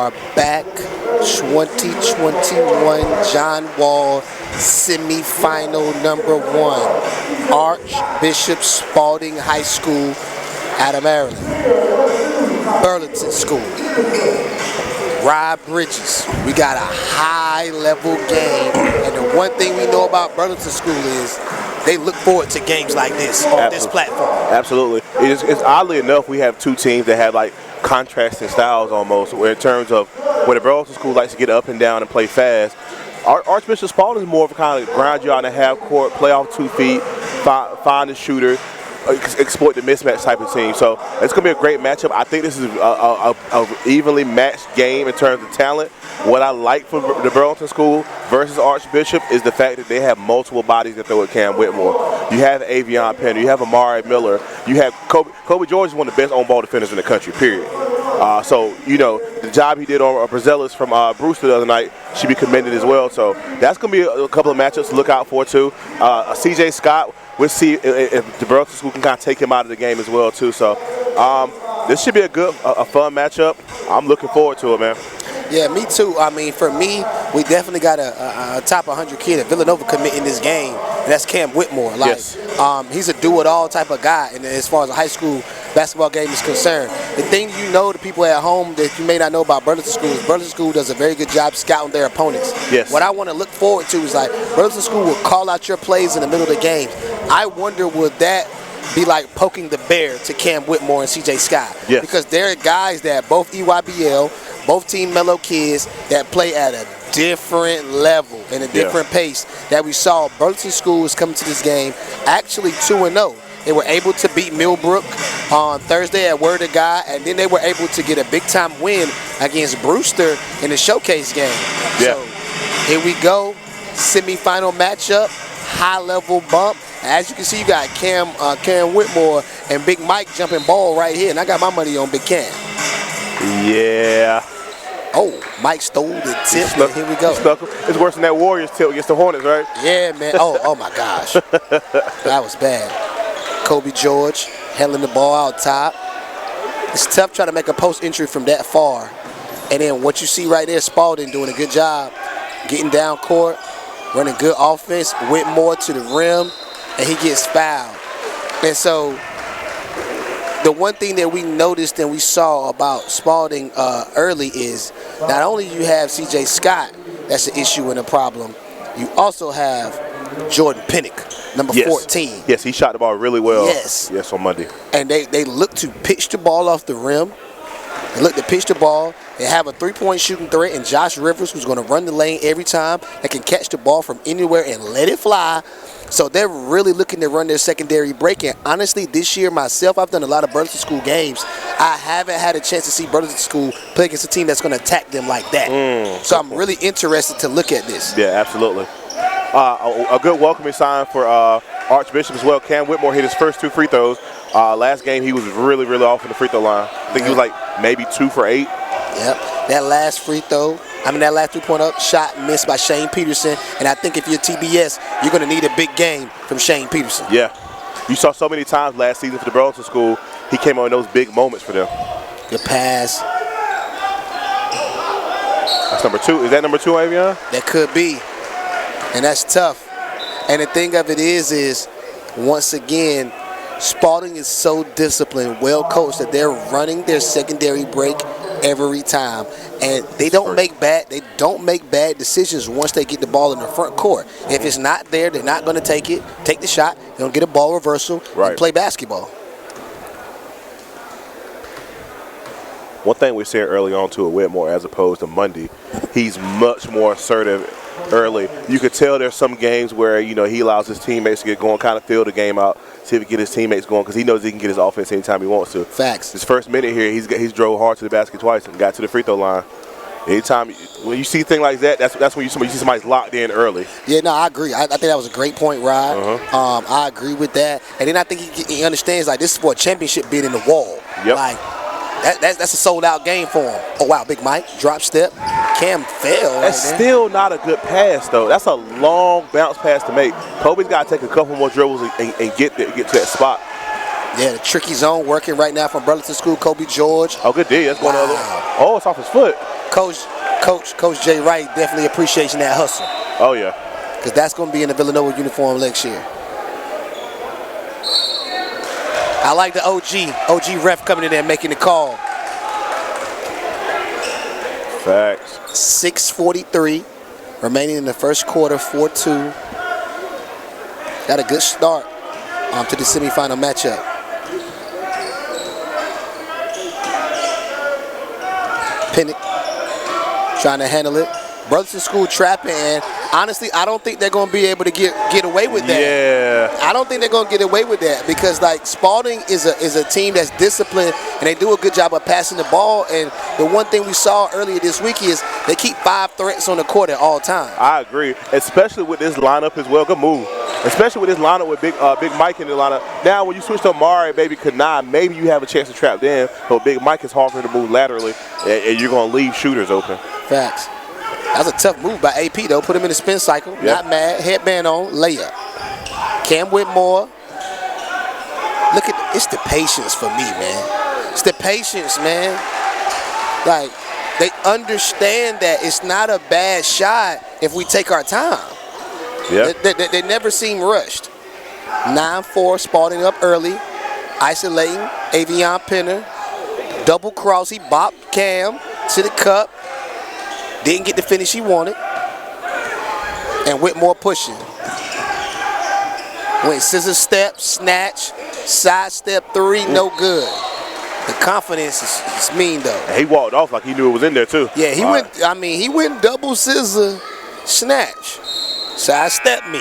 are back. 2021 John Wall semifinal number 1. Archbishop Spalding High School out of Maryland. Burlington School. Rod Bridges. We got a high-level game. And the one thing we know about Burlington School is they look forward to games like this on this platform. Absolutely. It's oddly enough, we have two teams that have like contrasting styles almost, where in terms of where the Burlington School likes to get up and down and play fast. Archbishop Spalding is more of a kind of ground you out in the half court, play off 2 feet, find the shooter, exploit the mismatch type of team. So it's going to be a great matchup. I think this is a evenly matched game in terms of talent. What I like for the Burlington School versus Archbishop is the fact that they have multiple bodies that throw at Cam Whitmore. You have Avion Penner, you have Amari Miller, you have Kobe George is one of the best on-ball defenders in the country, period. So, you know, the job he did on Brazelis from Brewster the other night should be commended as well. So that's going to be a couple of matchups to look out for, too. CJ Scott, we'll see if the Burlington School can kind of take him out of the game as well, too. So this should be a fun matchup. I'm looking forward to it, man. Yeah, me too. I mean, for me, we definitely got a top 100 kid at Villanova commit in this game, and that's Cam Whitmore. Like, yes. He's a do-it-all type of guy, and as far as a high school basketball game is concerned. The thing you know, the people at home that you may not know about Burlington School is Burlington School does a very good job scouting their opponents. Yes. What I want to look forward to is like Burlington School will call out your plays in the middle of the game. I wonder would that be like poking the bear to Cam Whitmore and CJ Scott? Yes. Because they're guys that both EYBL, both Team Mellow kids that play at a different level and a different pace that we saw. Burlington School is coming to this game actually 2-0. They were able to beat Millbrook on Thursday at Word of God, and then they were able to get a big-time win against Brewster in the showcase game. Yeah. So here we go, semifinal matchup, high-level bump. As you can see, you got Cam Whitmore and Big Mike jumping ball right here, and I got my money on Big Cam. Yeah. Oh, Mike stole the tip. Here we go. It's worse than that Warriors tip against the Hornets, right? Yeah, man. Oh my gosh. That was bad. Kobe George handling the ball out top. It's tough trying to make a post entry from that far. And then what you see right there, Spalding doing a good job getting down court, running good offense, Whitmore to the rim, and he gets fouled. And so the one thing that we noticed and we saw about Spalding early is not only you have C.J. Scott, that's an issue and a problem, you also have Jordan Pinnock, number 14. Yes, he shot the ball really well. Yes. Yes, on Monday. And they look to pitch the ball off the rim. They look to pitch the ball. They have a three-point shooting threat in Josh Rivers, who's going to run the lane every time. They can catch the ball from anywhere and let it fly. So they're really looking to run their secondary break. And honestly, this year myself, I've done a lot of Burlington School games. I haven't had a chance to see Burlington School play against a team that's going to attack them like that. So I'm really interested to look at this. Yeah, absolutely. A good welcoming sign for Archbishop as well. Cam Whitmore hit his first 2 free throws. Last game, he was really, really off in the free throw line. I think he was like maybe 2 for 8. Yep. That last free throw, that last 3-point shot missed by Shane Peterson. And I think if you're TBS, you're going to need a big game from Shane Peterson. Yeah. You saw so many times last season for the Burlington School, he came on in those big moments for them. Good pass. That's number 2. Is that number 2, Avion? That could be. And that's tough. And the thing of it is once again, Spalding is so disciplined, well coached, that they're running their secondary break every time. And they don't make bad decisions once they get the ball in the front court. If it's not there, they're not going to take the shot, they're going to get a ball reversal, and play basketball. One thing we said early on to Whitmore as opposed to Monday, he's much more assertive early. You could tell there's some games where, you know, he allows his teammates to get going, kind of feel the game out, see if he can get his teammates going, because he knows he can get his offense anytime he wants to. Facts. His first minute here, he's drove hard to the basket twice and got to the free throw line. Anytime when you see things like that, that's when you see somebody's locked in early. Yeah, no, I agree. I think that was a great point, Rod. I agree with that. And then I think he understands, like, this is for a championship bid in the wall. Yep. Like, that's a sold-out game for him. Oh, wow, Big Mike, drop step. Cam fell. That's still not a good pass, though. That's a long bounce pass to make. Kobe's got to take a couple more dribbles and get to that spot. Yeah, the tricky zone working right now from Burlington School. Kobe George. Oh, good D. That's going the other way. Oh, it's off his foot. Coach Jay Wright definitely appreciating that hustle. Oh, yeah. Because that's going to be in the Villanova uniform next year. I like the OG ref coming in there and making the call. Facts. 6:43 remaining in the first quarter, 4-2. Got a good start to the semifinal matchup. Pinnock trying to handle it. Burlington School trapping, and honestly, I don't think they're going to be able to get away with that. Yeah. I don't think they're going to get away with that because, like, Spalding is a team that's disciplined, and they do a good job of passing the ball. And the one thing we saw earlier this week is they keep 5 threats on the court at all times. I agree, especially with this lineup as well. Good move. Especially with this lineup with Big Mike in the lineup. Now, when you switch to Amari, baby Kanai, maybe you have a chance to trap them. But Big Mike is hard for him to move laterally, and you're going to leave shooters open. Facts. That was a tough move by AP, though. Put him in the spin cycle. Yep. Not mad. Headband on. Layup. Cam Whitmore. Look at it's the patience for me, man. It's the patience, man. Like, they understand that it's not a bad shot if we take our time. Yeah. They never seem rushed. 9-4, Spalding up early. Isolating. Avion Penner. Double cross. He bopped Cam to the cup. Didn't get the finish he wanted. And Whitmore pushing. Went scissor step, snatch, side step 3, no good. The confidence is mean, though. And he walked off like he knew it was in there, too. Yeah, he went. I mean, he went double scissor, snatch, side step me.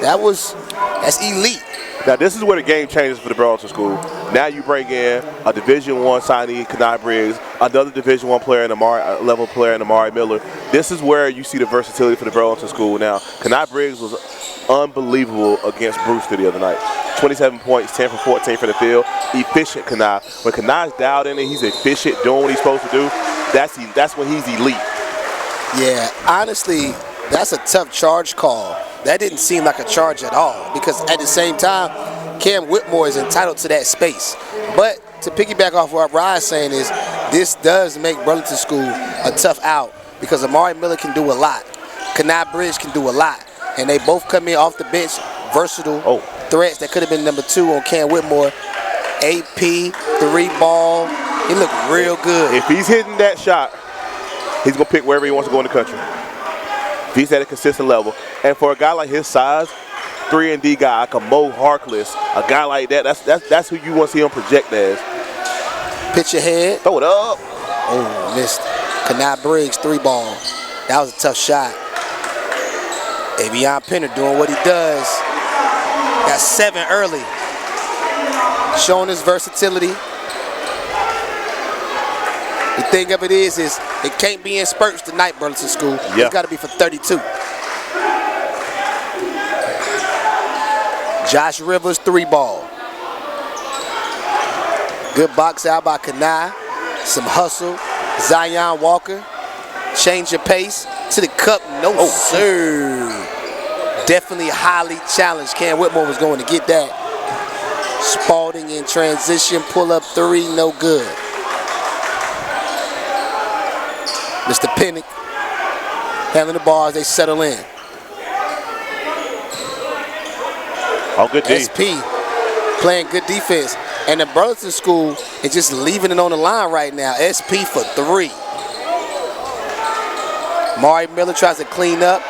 That's elite. Now, this is where the game changes for the Burlington School. Now you bring in a Division I signee, Kanai Briggs, another Division I player, level player in Amari Miller. This is where you see the versatility for the Burlington School. Now, Kanai Briggs was unbelievable against Brewster the other night. 27 points, 10 for 14 for the field. Efficient Kanai. When Kanai's dialed in and he's efficient, doing what he's supposed to do, that's when he's elite. Yeah, honestly, that's a tough charge call. That didn't seem like a charge at all because at the same time, Cam Whitmore is entitled to that space. But to piggyback off what Ryan's saying is this does make Burlington School a tough out because Amari Miller can do a lot. Kanai Briggs can do a lot. And they both come in off the bench, versatile threats that could have been number 2 on Cam Whitmore. AP, 3-ball. He looked real good. If he's hitting that shot, he's going to pick wherever he wants to go in the country. If he's at a consistent level. And for a guy like his size, 3-and-D guy, like a Mo Harkless, a guy like that, that's who you want to see him project as. Pitch your head. Throw it up. Oh, missed. Kanai Briggs, 3-ball. That was a tough shot. Avion Penner doing what he does. Got 7 early. Showing his versatility. The thing of it is it can't be in spurts tonight, Burlington School. Yeah. It's got to be for 32. Josh Rivers, 3-ball. Good box out by Kanai. Some hustle. Zion Walker. Change your pace to the cup. No, sir. Definitely highly challenged. Cam Whitmore was going to get that. Spalding in transition. Pull up 3. No good. Mr. Pinnock handling the ball as they settle in. Oh, good D. SP playing good defense. And the Burlington School is just leaving it on the line right now. SP for 3. Mari Miller tries to clean up,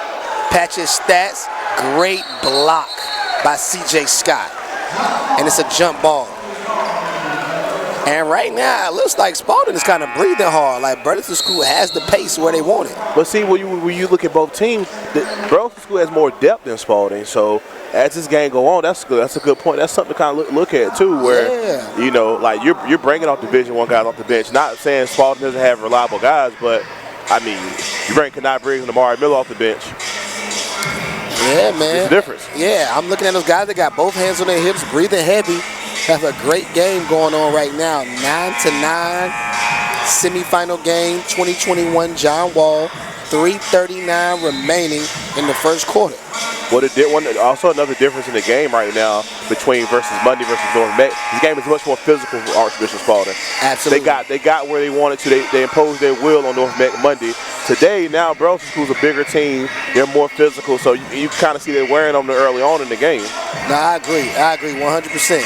patch his stats. Great block by CJ Scott. And it's a jump ball. And right now, it looks like Spalding is kind of breathing hard. Like Burlington School has the pace where they want it. But see, when you look at both teams, Burlington School has more depth than Spalding. So as this game go on, that's good. That's a good point. That's something to kind of look at too, where you know, like you're bringing off Division I guys off the bench. Not saying Spalding doesn't have reliable guys, but I mean, you bring Kanai Briggs and Amari Miller off the bench. Yeah, man. It's a difference. Yeah, I'm looking at those guys that got both hands on their hips, breathing heavy. Have a great game going on right now. 9-9 semifinal game, 2021 John Wall. 3:39 remaining in the first quarter. Also another difference in the game right now between Monday versus North Met. This game is much more physical for Archbishop Spalding. Absolutely. They got where they wanted to. They imposed their will on North Met Monday. Today, now Burlington School's a bigger team. They're more physical, so you kind of see they're wearing on them early on in the game. No, I agree 100%.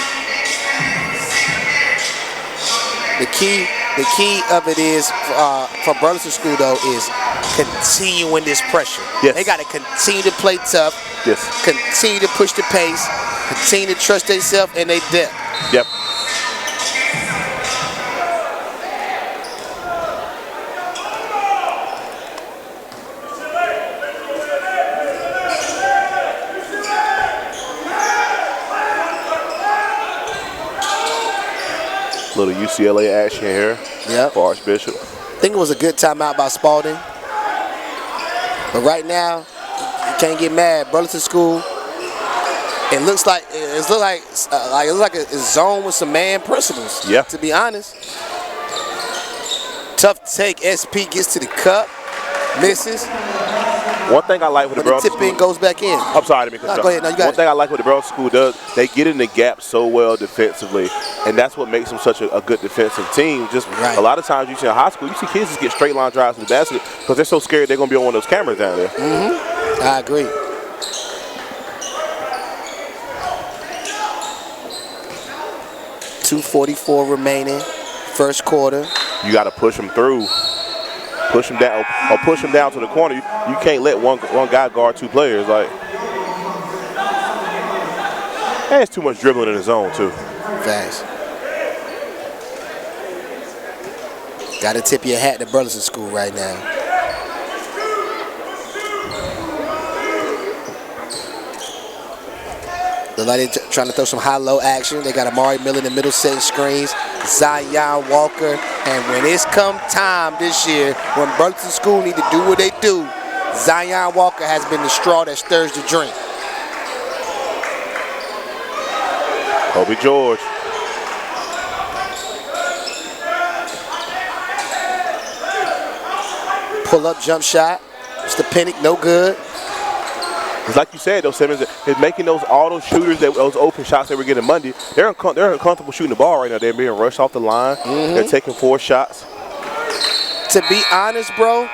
The key of it is for Burlington School though is continuing this pressure. Yes. They got to continue to play tough. Yes. Continue to push the pace. Continue to trust themselves and their depth. Yep. Little UCLA action here for Archbishop. I think it was a good timeout by Spalding. But right now, you can't get mad. Burlington School, it looks like a zone with some man principles. Yeah. To be honest, tough to take. SP gets to the cup, misses. One thing I like with the Burlington tip in goes back in. I'm sorry to be go ahead. No, you got One thing I like what the Burlington School does, they get in the gap so well defensively, and that's what makes them such a good defensive team. Just a lot of times you see in high school, you see kids just get straight line drives to the basket because they're so scared they're going to be on one of those cameras down there. I agree. .244 remaining, first quarter. You got to push them through. Push him down or push him down to the corner. You can't let one guy guard two players. Like, and it's too much dribbling in the zone too. Fast. Got to tip your hat to Burlington School right now. Look like they're trying to throw some high-low action. They got Amari Miller in the middle setting screens. Zion Walker. And when it's come time this year, when Burlington School need to do what they do, Zion Walker has been the straw that stirs the drink. Kobe George. Pull-up jump shot. Mr. Pennick, no good. It's like you said, though, Simmons is making all those shooters, those open shots they were getting Monday. They're uncomfortable shooting the ball right now. They're being rushed off the line. They're taking 4 shots. To be honest, bro,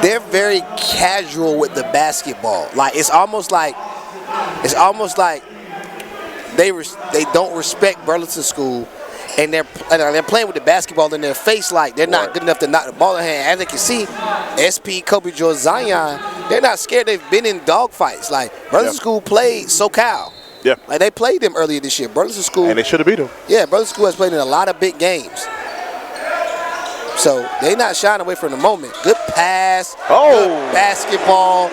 they're very casual with the basketball. Like it's almost like they don't respect Burlington School, and they're playing with the basketball in their face like they're not good enough to knock the ball in hand. As they can see, SP, Kobe George, Zion, they're not scared. They've been in dogfights. Like Burlington School played SoCal. Yeah. Like they played them earlier this year. Burlington School. And they should have beat them. Yeah, Burlington School has played in a lot of big games. So they're not shying away from the moment. Good pass. Good basketball.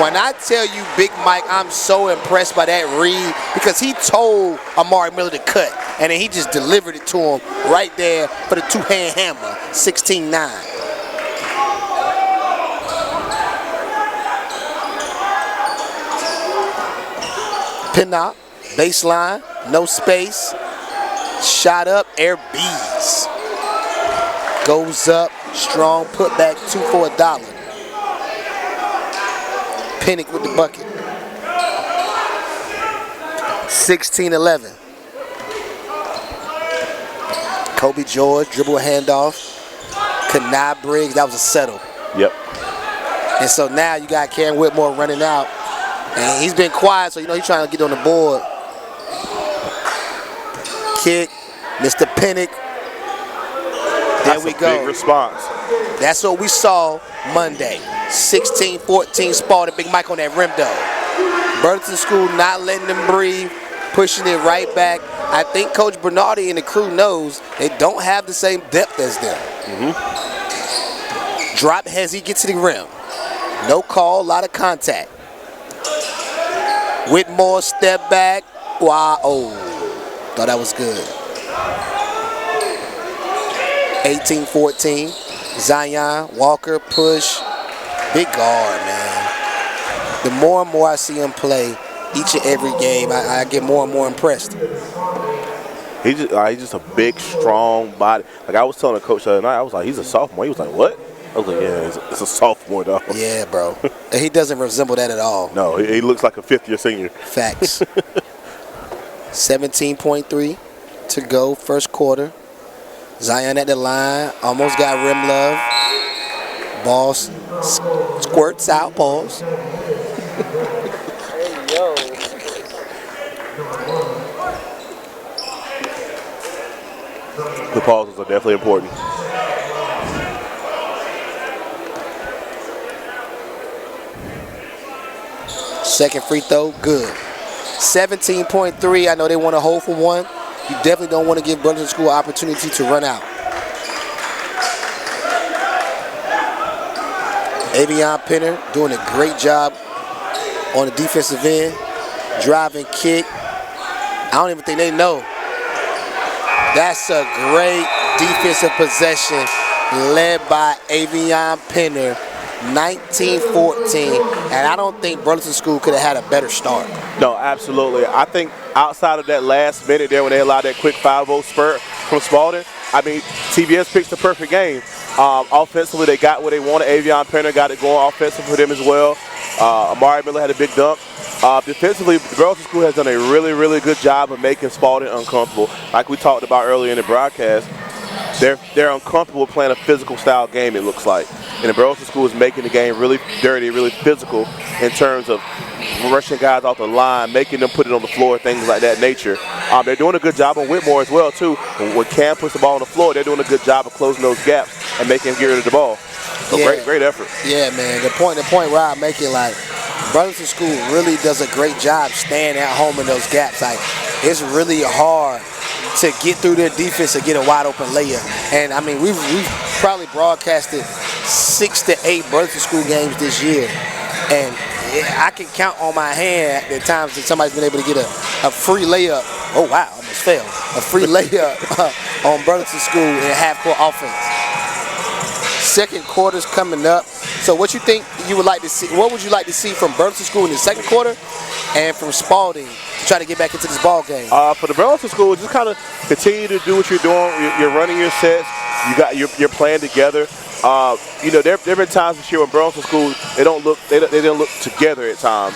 When I tell you, Big Mike, I'm so impressed by that read because he told Amari Miller to cut, and then he just delivered it to him right there for the two-hand hammer, 16-9. Pin-up, baseline, no space, shot up, air bees. Goes up, strong putback, 2 for $1. Pennick with the bucket. 16-11. Kobe George, dribble handoff. Kanai Briggs, that was a settle. Yep. And so now you got Cam Whitmore running out. And he's been quiet, so you know he's trying to get on the board. Kick, Mr. Pennick. There we go. Big response. That's what we saw Monday. 16-14 Spalding. Big Mike on that rim though. Burlington School not letting them breathe, pushing it right back. I think Coach Bernardi and the crew knows they don't have the same depth as them. Drop Hezzy, get to the rim. No call, a lot of contact. Whitmore step back. Wow, thought that was good. 18-14. Zion, Walker, push. Big guard, man. The more and more I see him play each and every game, I get more and more impressed. He's just a big, strong body. Like I was telling the coach the other night, I was like, he's a sophomore. He was like, what? I was like, yeah, it's a sophomore, dog. Yeah, bro. And he doesn't resemble that at all. No, he looks like a fifth-year senior. Facts. 17.3 to go, first quarter. Zion at the line, almost got rim love. Ball squirts out, pause. The pauses are definitely important. Second free throw, good. 17.3, I know they want to hold for one. You definitely don't want to give Burlington School an opportunity to run out. Avion Penner doing a great job on the defensive end. Drive and kick. I don't even think they know. That's a great defensive possession led by Avion Penner. 19-14, and I don't think Burlington School could have had a better start. No, absolutely. I think outside of that last minute there when they allowed that quick 5-0 spurt from Spalding, I mean, TBS picks the perfect game. Offensively, they got what they wanted. Avion Penner got it going offensive for them as well. Amari Miller had a big dunk. Defensively, Burlington School has done a really, really good job of making Spalding uncomfortable. Like we talked about earlier in the broadcast, they're uncomfortable playing a physical style game, it looks like. And the Burlington School is making the game really dirty, really physical in terms of rushing guys off the line, making them put it on the floor, things like that nature. They're doing a good job on Whitmore as well, too. When Cam puts the ball on the floor, they're doing a good job of closing those gaps and making him get rid of the ball. So yeah. Great effort. Yeah, man. The point where I make it, like, Burlington School really does a great job staying at home in those gaps. Like, it's really hard to get through their defense and get a wide open layup. And I mean, we've probably broadcasted 6 to 8 Burlington School games this year, and I can count on my hand the times that somebody's been able to get a free layup. Oh wow, almost fell. A free layup on Burlington School in half-court offense. Second quarter's coming up. So what you think you would like to see? What would you like to see from Burlington School in the second quarter, and from Spalding to try to get back into this ball game? For the Burlington School, just kind of continue to do what you're doing. You're running your sets. You're playing together. You know, there have been times this year when Burlington School they didn't look together at times.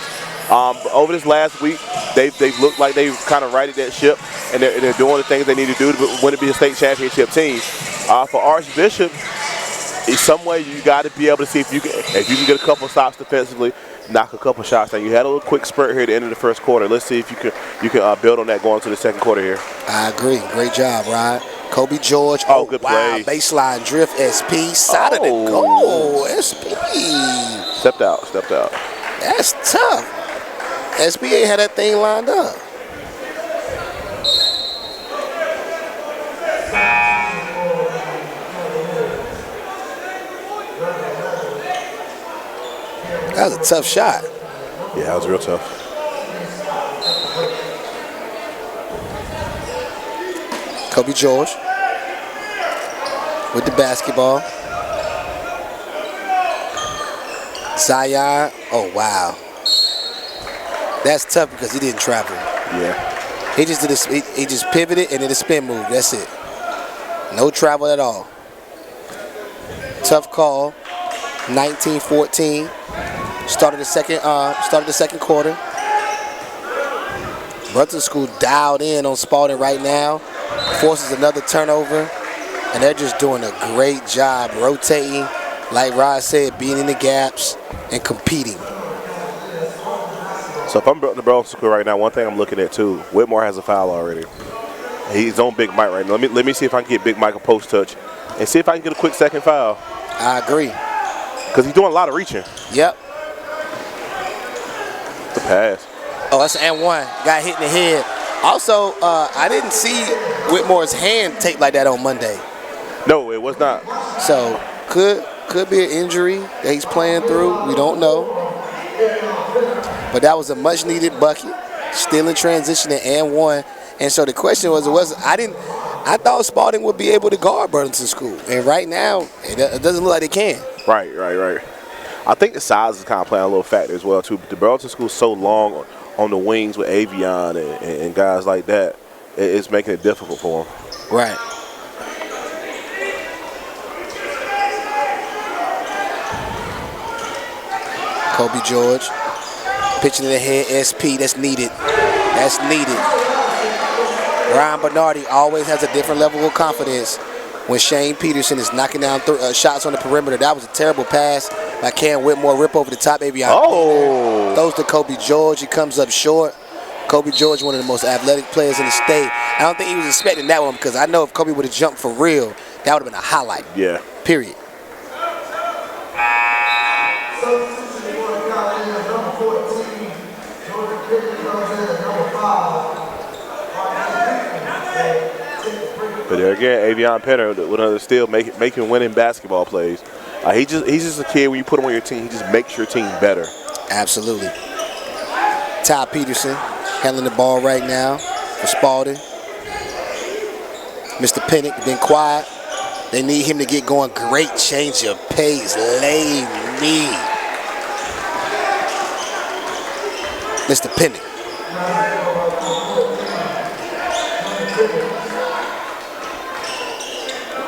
Over this last week, they've looked like they've kind of righted that ship, and they're doing the things they need to do to win to be a state championship team. For Archbishop, in some way you got to be able to see if you can get a couple stops defensively, knock a couple shots down. You had a little quick spurt here at the end of the first quarter. Let's see if you can build on that going to the second quarter here. I agree. Great job, Ryan. Kobe George. Oh, good play. Baseline drift. SP. Side of the goal. SP. Stepped out. That's tough. SP ain't had that thing lined up. That was a tough shot. Yeah, that was real tough. Kobe George with the basketball. Zion. Oh, wow. That's tough because he didn't travel. Yeah. He just did he just pivoted and did a spin move. That's it. No travel at all. Tough call. 19-14. Started the second quarter. Burlington School dialed in on Spalding right now. Forces another turnover. And they're just doing a great job rotating, like Rod said, being in the gaps and competing. So if I'm the Burlington School right now, one thing I'm looking at too, Whitmore has a foul already. He's on Big Mike right now. Let me see if I can get Big Mike a post touch and see if I can get a quick second foul. I agree. Because he's doing a lot of reaching. Yep. The pass. Oh, that's an and one. Got hit in the head. Also, I didn't see Whitmore's hand taped like that on Monday. No, it was not. So could be an injury that he's playing through. We don't know. But that was a much-needed bucket. Still in transition at and one. And so the question I thought Spalding would be able to guard Burlington School. And right now, it doesn't look like they can. Right. I think the size is kind of playing a little factor as well, too. The Burlington School is so long on the wings with Avion and guys like that. It's making it difficult for them. Right. Kobe George. Pitching in the head, SP, that's needed. That's needed. Ryan Bernardi always has a different level of confidence when Shane Peterson is knocking down shots on the perimeter. That was a terrible pass by Cam Whitmore. Rip over the top, Avion. Oh. Throws to Kobe George. He comes up short. Kobe George, one of the most athletic players in the state. I don't think he was expecting that one because I know if Kobe would have jumped for real, that would have been a highlight. Yeah. Period. But there again, Avion Penner, one of the still making winning basketball plays. He's just a kid. When you put him on your team, he just makes your team better. Absolutely. Ty Peterson handling the ball right now for Spalding. Mr. Pennick been quiet. They need him to get going. Great change of pace. Lay me. Mr. Pennick.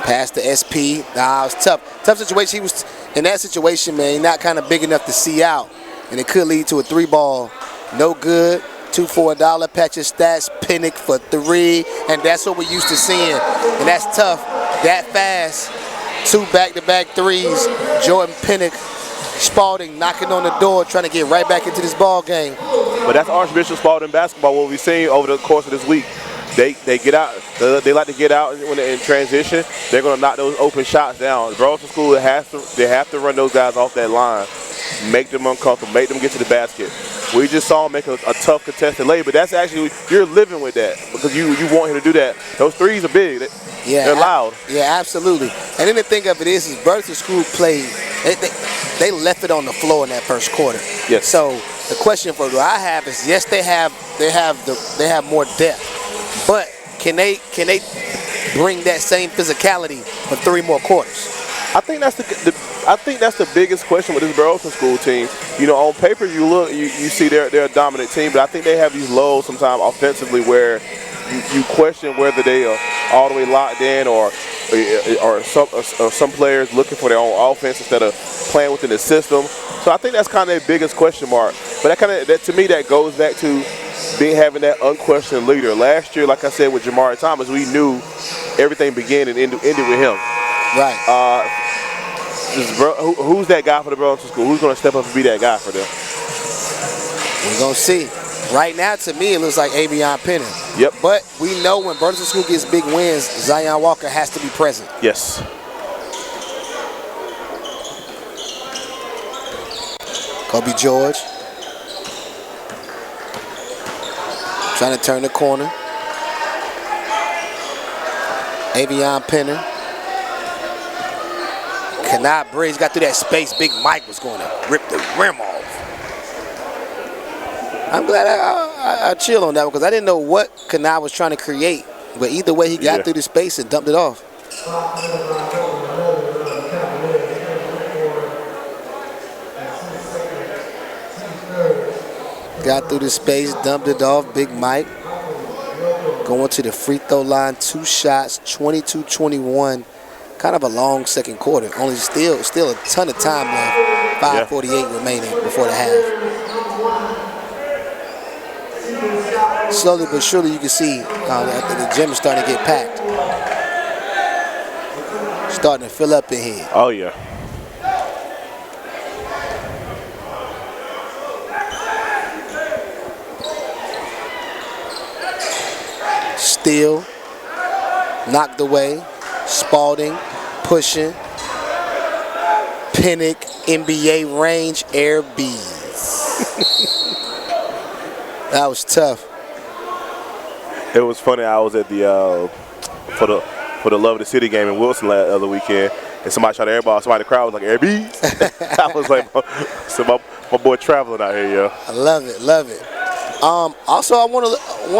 Pass to SP. Nah, it was tough. Tough situation. He was in that situation, man. Not kind of big enough to see out. And it could lead to a 3-ball. No good. 2 for $1. Patch your stats. Pennick for 3. And that's what we're used to seeing. And that's tough. That fast. 2 back-to-back threes. Jordan Pennick, Spalding knocking on the door, trying to get right back into this ball game. But that's Archbishop Spalding basketball. What we've seen over the course of this week. They get out. They like to get out when they're in transition. They're going to knock those open shots down. Burlington School they have to run those guys off that line, make them uncomfortable, make them get to the basket. We just saw him make a tough contested lay, but that's actually you're living with that because you want him to do that. Those threes are big. They're loud. Yeah, absolutely. And then the thing of it is Burlington School played. They left it on the floor in that first quarter. Yes. So the question for I have is yes, they have more depth. But can they bring that same physicality for 3 more quarters? I think that's the biggest question with this Burlington School team. You know, on paper you see they're a dominant team, but I think they have these lows sometimes offensively where you question whether they are all the way locked in or some players looking for their own offense instead of playing within the system. So I think that's kind of their biggest question mark. But that to me that goes back to having that unquestioned leader. Last year, like I said, with Jamari Thomas, we knew everything began and ended with him. Right. Who's that guy for the Burlington School? Who's going to step up and be that guy for them? We're going to see. Right now, to me, it looks like Avion Penner. Yep. But we know when Burlington School gets big wins, Zion Walker has to be present. Yes. Kobe George. Trying to turn the corner. Avion Penner. Cannot Briggs got through that space. Big Mike was going to rip the rim off. I'm glad I chill on that one because I didn't know what Kanai was trying to create. But either way, he got through the space and dumped it off. Got through the space, dumped it off. Big Mike going to the free throw line. 2 shots, 22-21. Kind of a long second quarter. Only still a ton of time left. 5:48 remaining before the half. Slowly but surely you can see the gym is starting to get packed. Starting to fill up in here. Oh, yeah. Steal. Knocked away. Spalding. Pushing. Pennick. NBA range. Air bees. That was tough. It was funny. I was at the for the Love of the City game in Wilson the other weekend, and somebody tried to airball. Somebody in the crowd was like, "Air bees." I was like, "So my boy traveling out here, yo." I love it, love it. Also, I want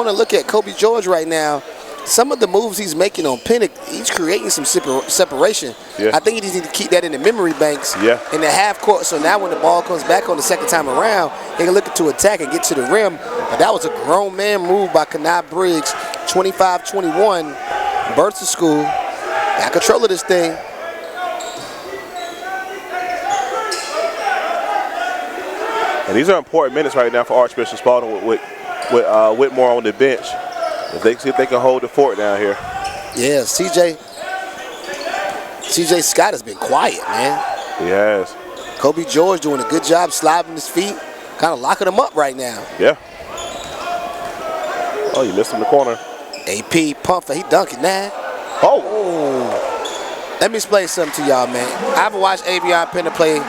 to look at Kobe George right now. Some of the moves he's making on Pennick, he's creating some separation. Yeah. I think he just needs to keep that in the memory banks in the half court. So now when the ball comes back on the second time around, he can look to attack and get to the rim. But that was a grown man move by Kanai Briggs. 25-21. Burlington School got control of this thing. And these are important minutes right now for Archbishop Spalding with Whitmore on the bench. If they see if they can hold the fort down here. Yeah, CJ Scott has been quiet, man. He has. Kobe George doing a good job sliding his feet, kind of locking him up right now. Yeah. Oh, you missed him in the corner. AP pump fake, he dunking now. Oh. Let me explain something to y'all, man. I've watched Avion Pender play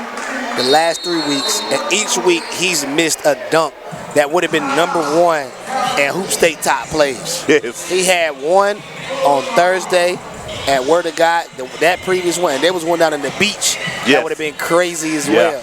the last 3 weeks, and each week he's missed a dunk that would have been #1 in Hoop State top plays. Yes. He had one on Thursday at Word of God, that previous one. And there was one down in the beach. Yes. That would have been crazy as well.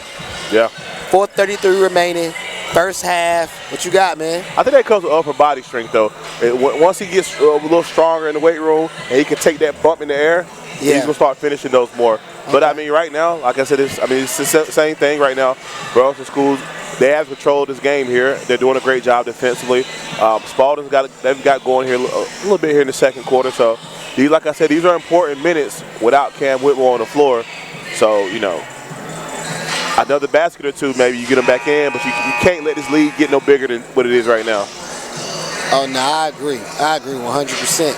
Yeah. 4:33 remaining, first half. What you got, man? I think that comes with upper body strength, though. Once he gets a little stronger in the weight room and he can take that bump in the air, he's going to start finishing those more. But, I mean, right now, like I said, it's the same thing right now. Burlington schools, they have controlled this game here. They're doing a great job defensively. Spalding's they've got going here a little bit here in the second quarter. So, like I said, these are important minutes without Cam Whitmore on the floor. So, you know, another basket or two, maybe you get them back in, but you can't let this lead get no bigger than what it is right now. Oh, no, I agree 100%.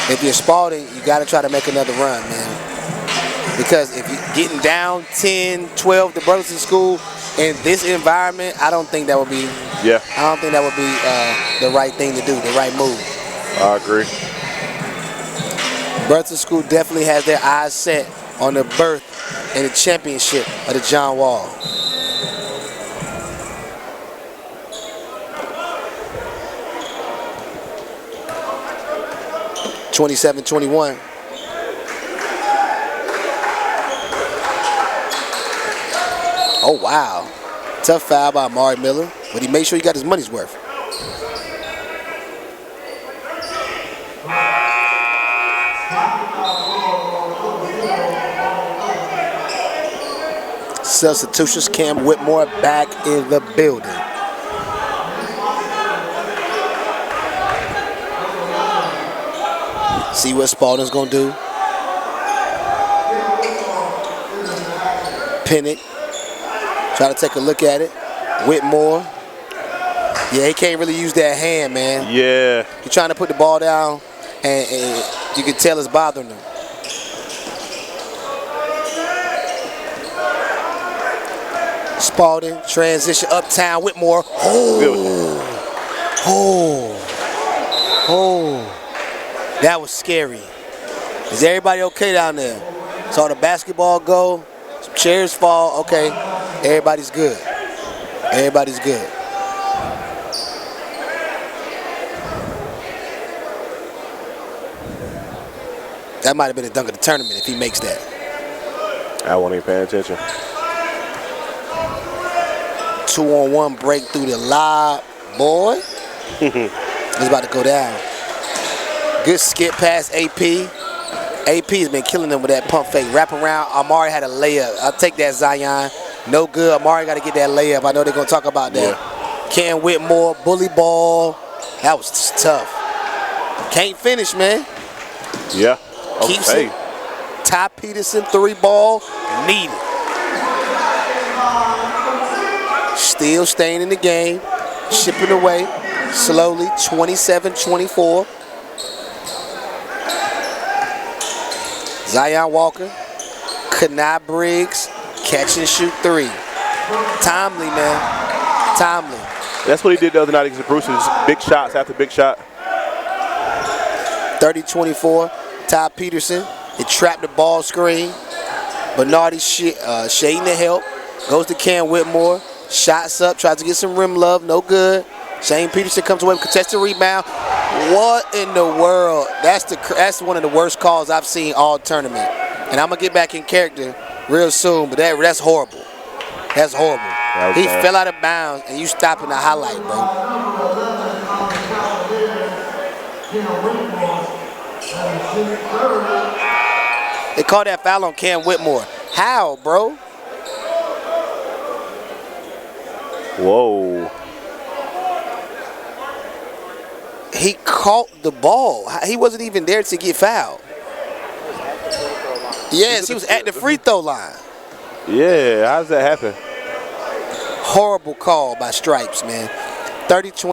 If you're Spalding, you got to try to make another run, man. Because if you're getting down 10, 12 to Burlington School in this environment, I don't think that would be the right thing to do, the right move. I agree. Burlington School definitely has their eyes set on the berth and the championship of the John Wall. (27-21). Oh, wow. Tough foul by Amari Miller, but he made sure he got his money's worth. Substitutions, Cam Whitmore back in the building. See what Spalding's going to do. Pinnock. Try to take a look at it. Whitmore. Yeah, he can't really use that hand, man. Yeah. He's trying to put the ball down, and you can tell it's bothering him. Spalding, transition uptown, Whitmore. That was scary. Is everybody okay down there? Saw the basketball go, some chairs fall. Okay, everybody's good. Everybody's good. That might have been a dunk of the tournament if he makes that. I wasn't even paying attention. 2-on-1 break through the lob, boy. It's about to go down. Good skip past AP. AP has been killing them with that pump fake. Wrap around. Amari had a layup. I'll take that, Zion. No good. Amari got to get that layup. I know they're going to talk about that. Yeah. Cam Whitmore, bully ball. That was just tough. Can't finish, man. Yeah. Keeps it. Ty Peterson, 3-ball. Needed. Still staying in the game. Shipping away. Slowly. 27-24. Zion Walker, Kenai Briggs, catch and shoot 3. Timely, man. Timely. That's what he did the other night against Bruce. Big shots after big shot. 30-24. Ty Peterson. He trapped the ball screen. Bernardi shading the help. Goes to Cam Whitmore. Shots up. Tries to get some rim love. No good. Shane Peterson comes away with contested rebound. What in the world? That's one of the worst calls I've seen all tournament. And I'm going to get back in character real soon, but that's horrible. That's horrible. He fell out of bounds, and you stopping the highlight, bro. They called that foul on Cam Whitmore. How, bro? Whoa. He caught the ball. He wasn't even there to get fouled. Yes, he was at the free throw line. Yeah, how does that happen? Horrible call by Stripes, man. 30-20.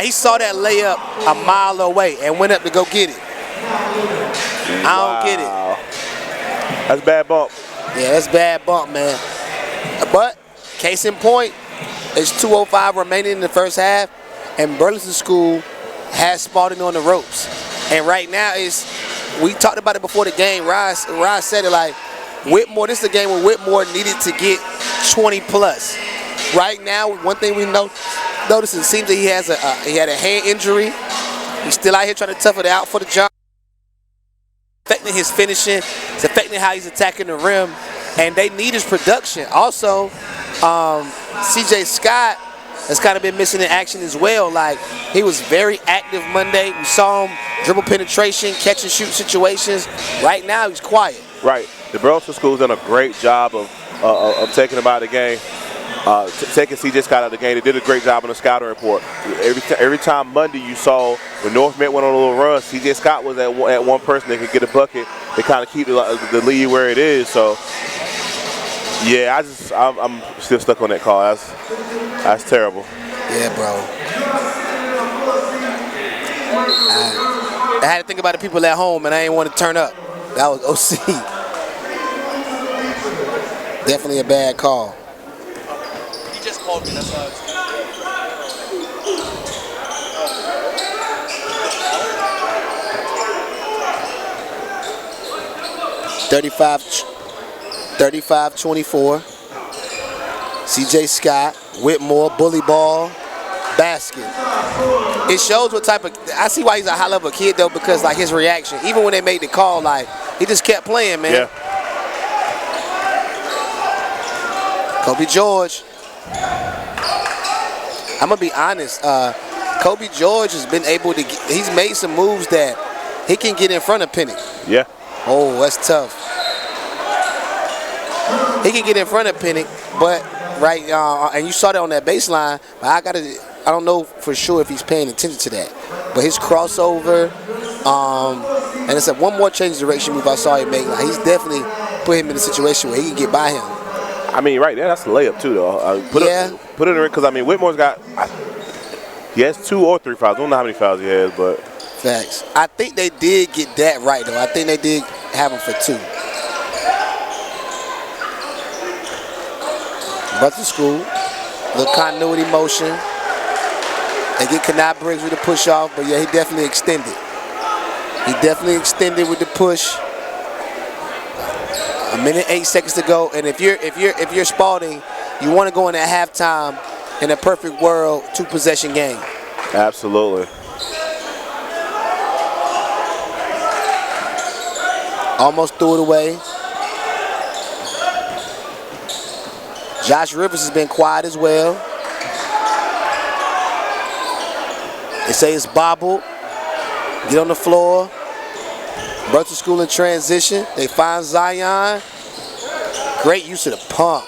He saw that layup a mile away and went up to go get it. I don't get it. That's a bad bump. Yeah, that's bad bump, man. But case in point, it's 2:05 remaining in the first half, and Burlington School has Spalding on the ropes. And right now we talked about it before the game. Rod said it like Whitmore. This is a game where Whitmore needed to get 20 plus. Right now, one thing we notice it seems that he had a hand injury. He's still out here trying to tough it out for the job. Affecting his finishing, it's affecting how he's attacking the rim, and they need his production. Also, CJ Scott has kind of been missing in action as well. Like, he was very active Monday. We saw him dribble penetration, catch and shoot situations. Right now, he's quiet. Right. The Burlington School's done a great job of taking him out of the game. Taking C.J. Scott out of the game. They did a great job on the scouting report. Every time Monday you saw when North Met went on a little run, C.J. Scott was at one person that could get a bucket. They kind of keep the lead where it is. So, yeah, I'm still stuck on that call. That's terrible. Yeah, bro. I had to think about the people at home, and I didn't want to turn up. That was OC. Definitely a bad call. Just called me, that's why I was 35-24. CJ Scott, Whitmore, bully ball, basket. It shows what type of, I see why he's a high level kid though, because like his reaction, even when they made the call, like he just kept playing, man. Yeah. Kobe George. I'm gonna be honest. Kobe George has been able to. He's made some moves that he can get in front of Pennick. Yeah. Oh, that's tough. He can get in front of Pennick, but right, and you saw that on that baseline. But I don't know for sure if he's paying attention to that. But his crossover, and it's a one more change direction move I saw him make. Like, he's definitely put him in a situation where he can get by him. I mean, right there, that's a layup too, though. Put it in there because I mean, Whitmore's got. He has 2 or 3 fouls. I don't know how many fouls he has, but. Facts. I think they did get that right though. I think they did have him for 2. Burlington School, little continuity motion. They get Kanai Briggs with the push off, but yeah, he definitely extended. He definitely extended with the push. 1 minute 8 seconds to go, and if you're Spalding, you want to go in at halftime in a perfect world 2-possession game. Absolutely. Almost threw it away. Josh Rivers has been quiet as well. They say it's bobbled. Get on the floor. Burlington School in transition. They find Zion. Great use of the pump.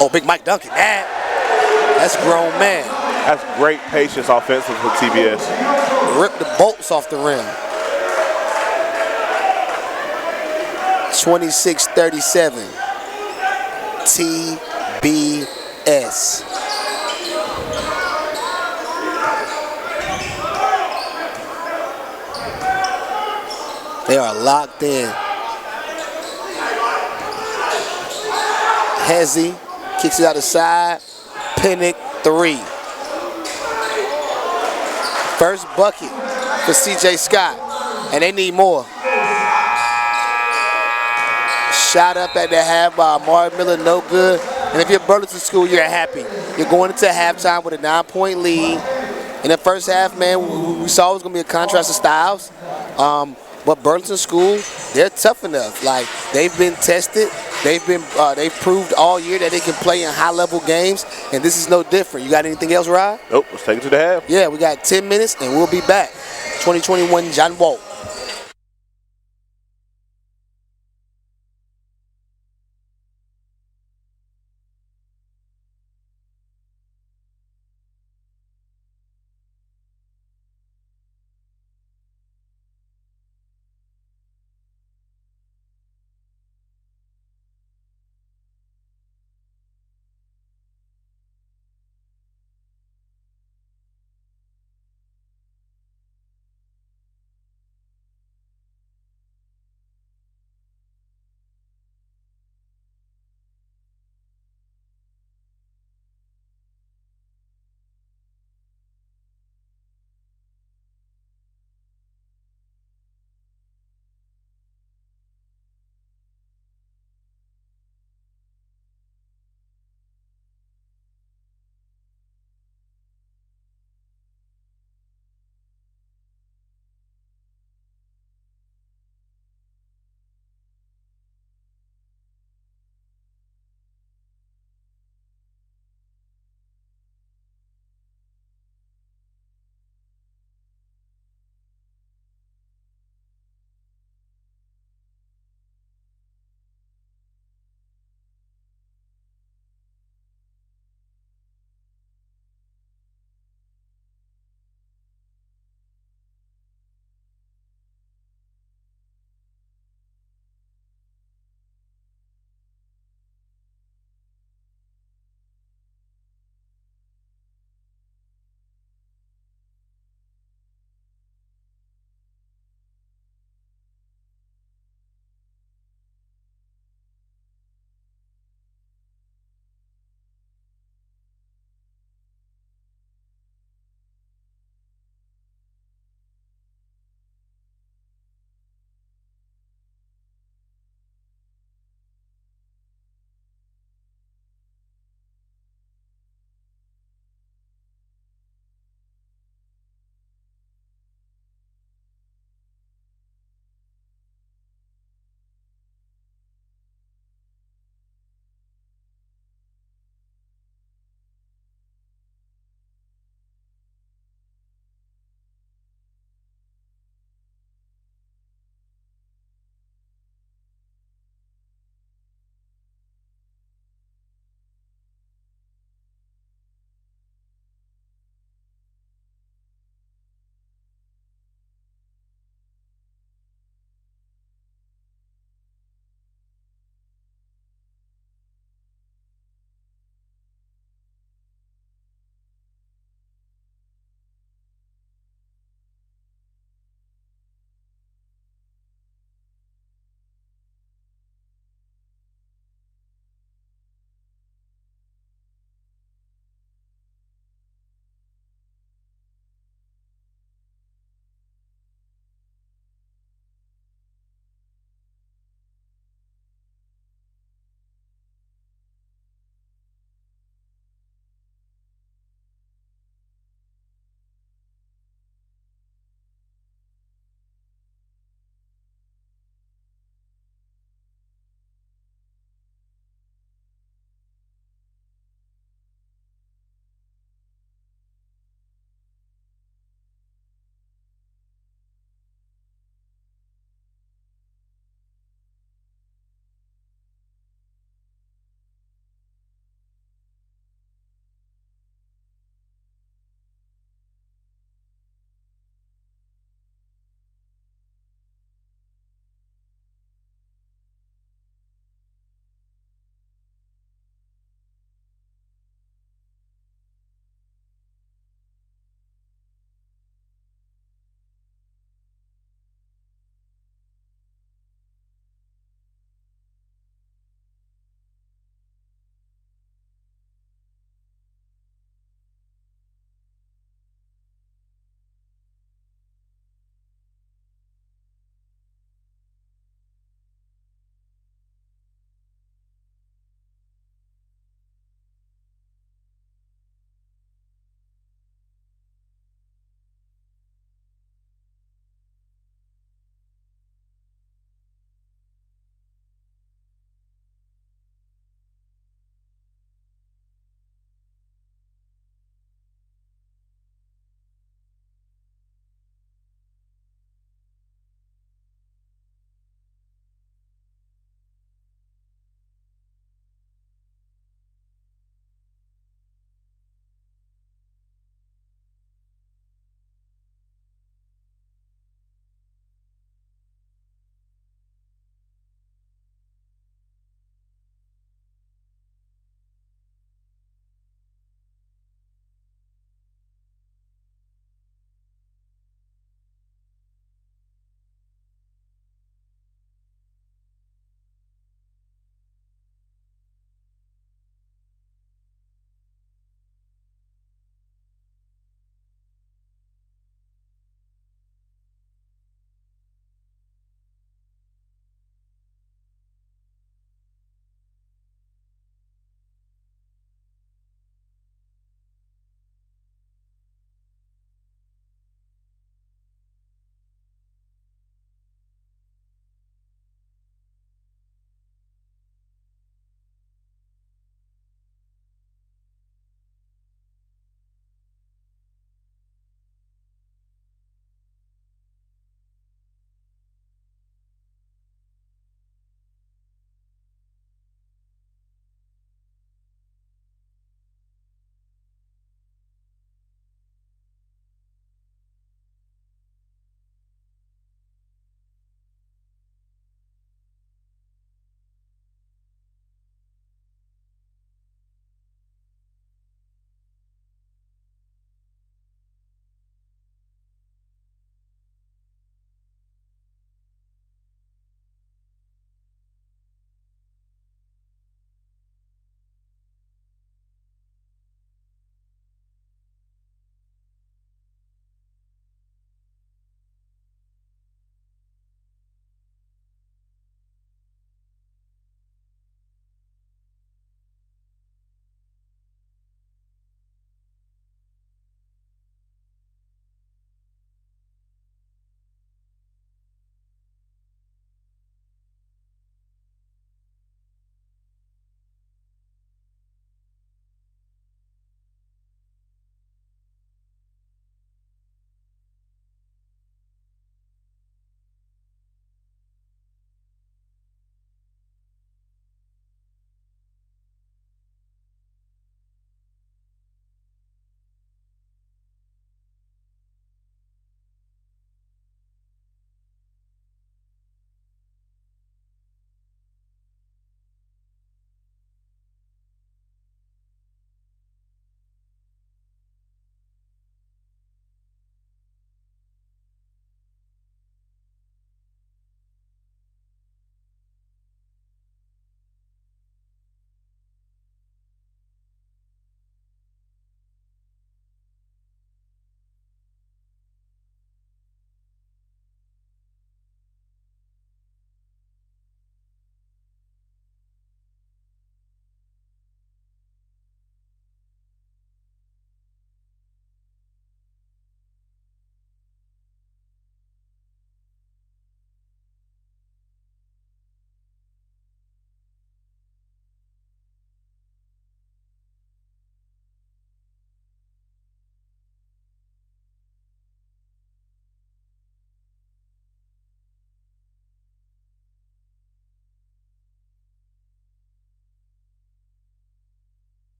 Oh, Big Mike Duncan. That's a grown man. That's great patience offensive for TBS. Rip the bolts off the rim. 26-37. TBS. They are locked in. Hezzy kicks it out the side. Pinnock, 3. First bucket for C.J. Scott, and they need more. Shot up at the half by Mark Miller, no good. And if you're Burlington School, you're happy. You're going into halftime with a 9-point lead. In the first half, man, we saw it was going to be a contrast of styles. But Burlington School, they're tough enough. Like, they've been tested. They've proved all year that they can play in high-level games, and this is no different. You got anything else, Rod? Nope, let's take it to the half. Yeah, we got 10 minutes, and we'll be back. 2021 John Wall.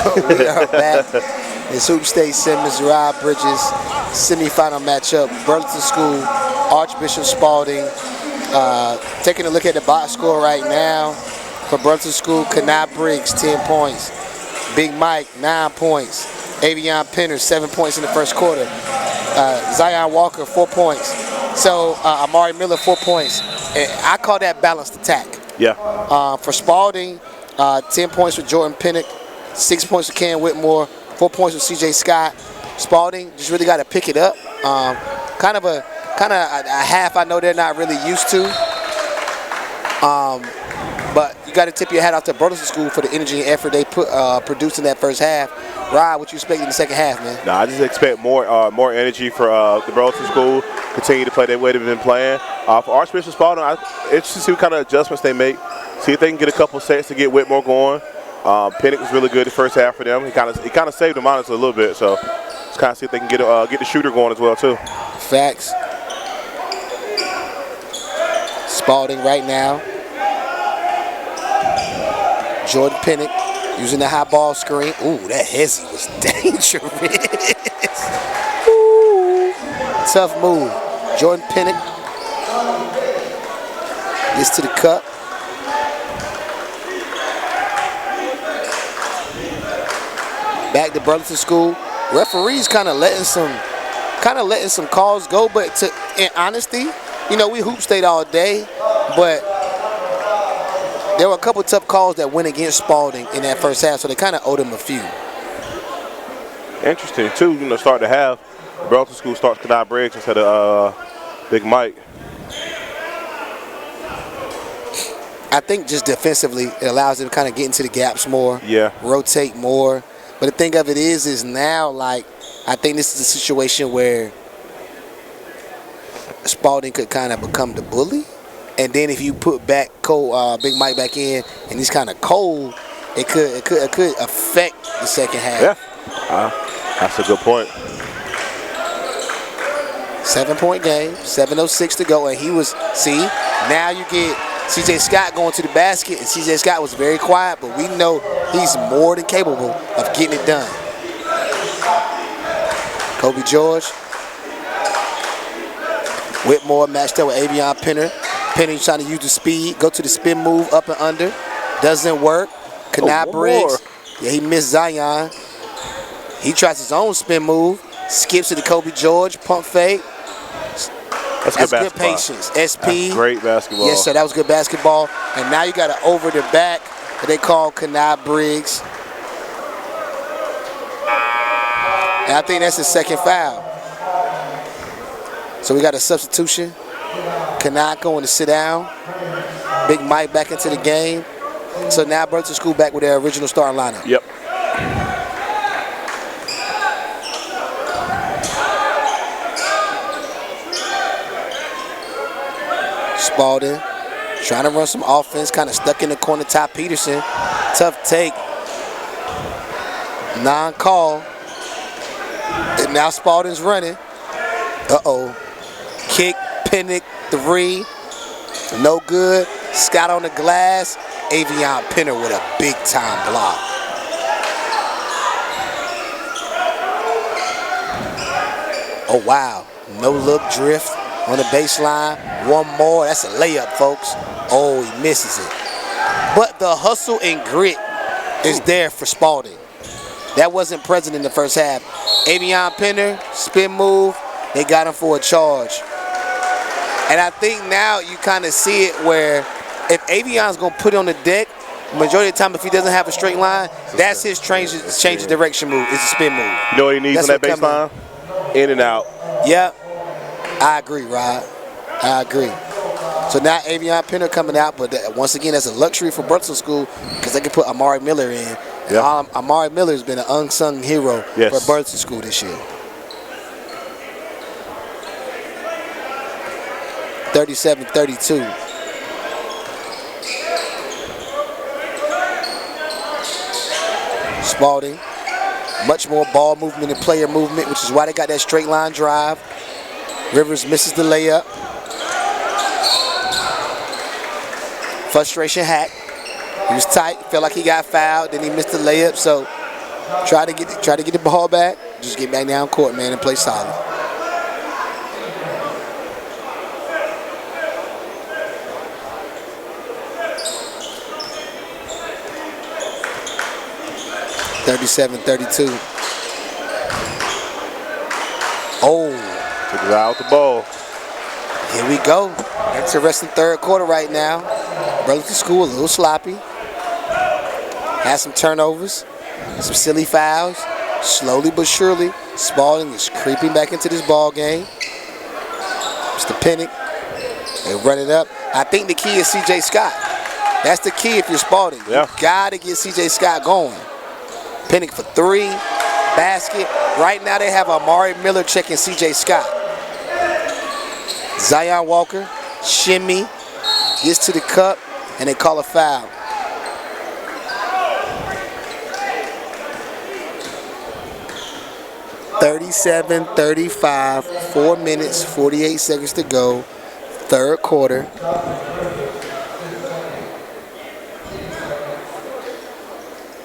We are back. It's Hoop State Simmons, Rod Bridges, semifinal matchup. Burlington School, Archbishop Spalding. Taking a look at the box score right now for Burlington School. Kanai Briggs, 10 points. Big Mike, 9 points. Avion Penner, 7 points in the first quarter. Zion Walker, 4 points. So Amari Miller, 4 points. And I call that balanced attack. Yeah. For Spalding, 10 points for Jordan Pinnock, 6 points for Cam Whitmore, 4 points for C.J. Scott. Spalding just really got to pick it up. Kind of a half I know they're not really used to. But you got to tip your hat off to Burlington School for the energy and effort they produced in that first half. Rod, what you expect in the second half, man? No, I just expect more energy for the Burlington School. Continue to play the way they've been playing. For Archbishop Spalding, it's to see what kind of adjustments they make. See if they can get a couple sets to get Whitmore going. Pinnock was really good the first half for them. He kind of saved them honestly a little bit. So just kind of see if they can get the shooter going as well too. Facts. Spalding right now. Jordan Pinnock using the high ball screen. Ooh, that hezzy was dangerous. Ooh, tough move. Jordan Pinnock gets to the cup. Back to Burlington School. Referees kind of letting some calls go, but in honesty, you know, we Hoop State all day, but there were a couple tough calls that went against Spalding in that first half, so they kind of owed him a few. Interesting too, you know, start to have Burlington School starts Kanai Briggs instead of Big Mike. I think just defensively, it allows them to kind of get into the gaps more, rotate more. But the thing of it is now, like, I think this is a situation where Spalding could kind of become the bully. And then if you put back Big Mike back in and he's kind of cold, it could affect the second half. Yeah, that's a good point. 7-point game, 7:06 to go, and now you get C.J. Scott going to the basket, and C.J. Scott was very quiet, but we know he's more than capable of getting it done. Kobe George. Whitmore matched up with Avion Penner. Penner trying to use the speed, go to the spin move, up and under. Doesn't work. Kanai Briggs. Yeah, he missed Zion. He tries his own spin move. Skips to the Kobe George, pump fake. That's good patience. SP. That's great basketball. Yes, sir. That was good basketball. And now you got an over the back that they call Kanai Briggs. And I think that's his second foul. So we got a substitution. Kanai going to sit down. Big Mike back into the game. So now Burlington School back with their original starting lineup. Yep. Spalding trying to run some offense, kind of stuck in the corner. Ty Peterson, tough take, non-call. And now Spalding's running. Kick, Pinnock, 3, no good. Scott on the glass. Avion Penner with a big-time block. Oh, wow. No-look drift on the baseline. One more. That's a layup, folks. Oh, he misses it. But the hustle and grit is there for Spalding. That wasn't present in the first half. Avion Penner, spin move. They got him for a charge. And I think now you kind of see it where if Avion's going to put it on the deck, majority of the time if he doesn't have a straight line, that's his change of direction move. It's a spin move. You know what he needs on that baseline? In and out. Yep. I agree, Rod. I agree. So now Avion Penner coming out, but once again, that's a luxury for Burlington School because they can put Amari Miller in. And Amari Miller has been an unsung hero for Burlington School this year. 37-32. Spalding, much more ball movement and player movement, which is why they got that straight line drive. Rivers misses the layup. Frustration hack. He was tight, felt like he got fouled, then he missed the layup. So Try to get the ball back. Just get back down court, man, and play solid. (37-32). Oh. Took it out the ball. Here we go. Interesting third quarter right now. Burlington School a little sloppy. Has some turnovers, some silly fouls. Slowly but surely, Spalding is creeping back into this ball game. Mr. Pennick, they run it up. I think the key is C.J. Scott. That's the key if you're Spalding. Yeah. You got to get C.J. Scott going. Pennick for three, basket. Right now they have Amari Miller checking C.J. Scott. Zion Walker, shimmy, gets to the cup, and they call a foul. (37-35), 4 minutes, 48 seconds to go, third quarter.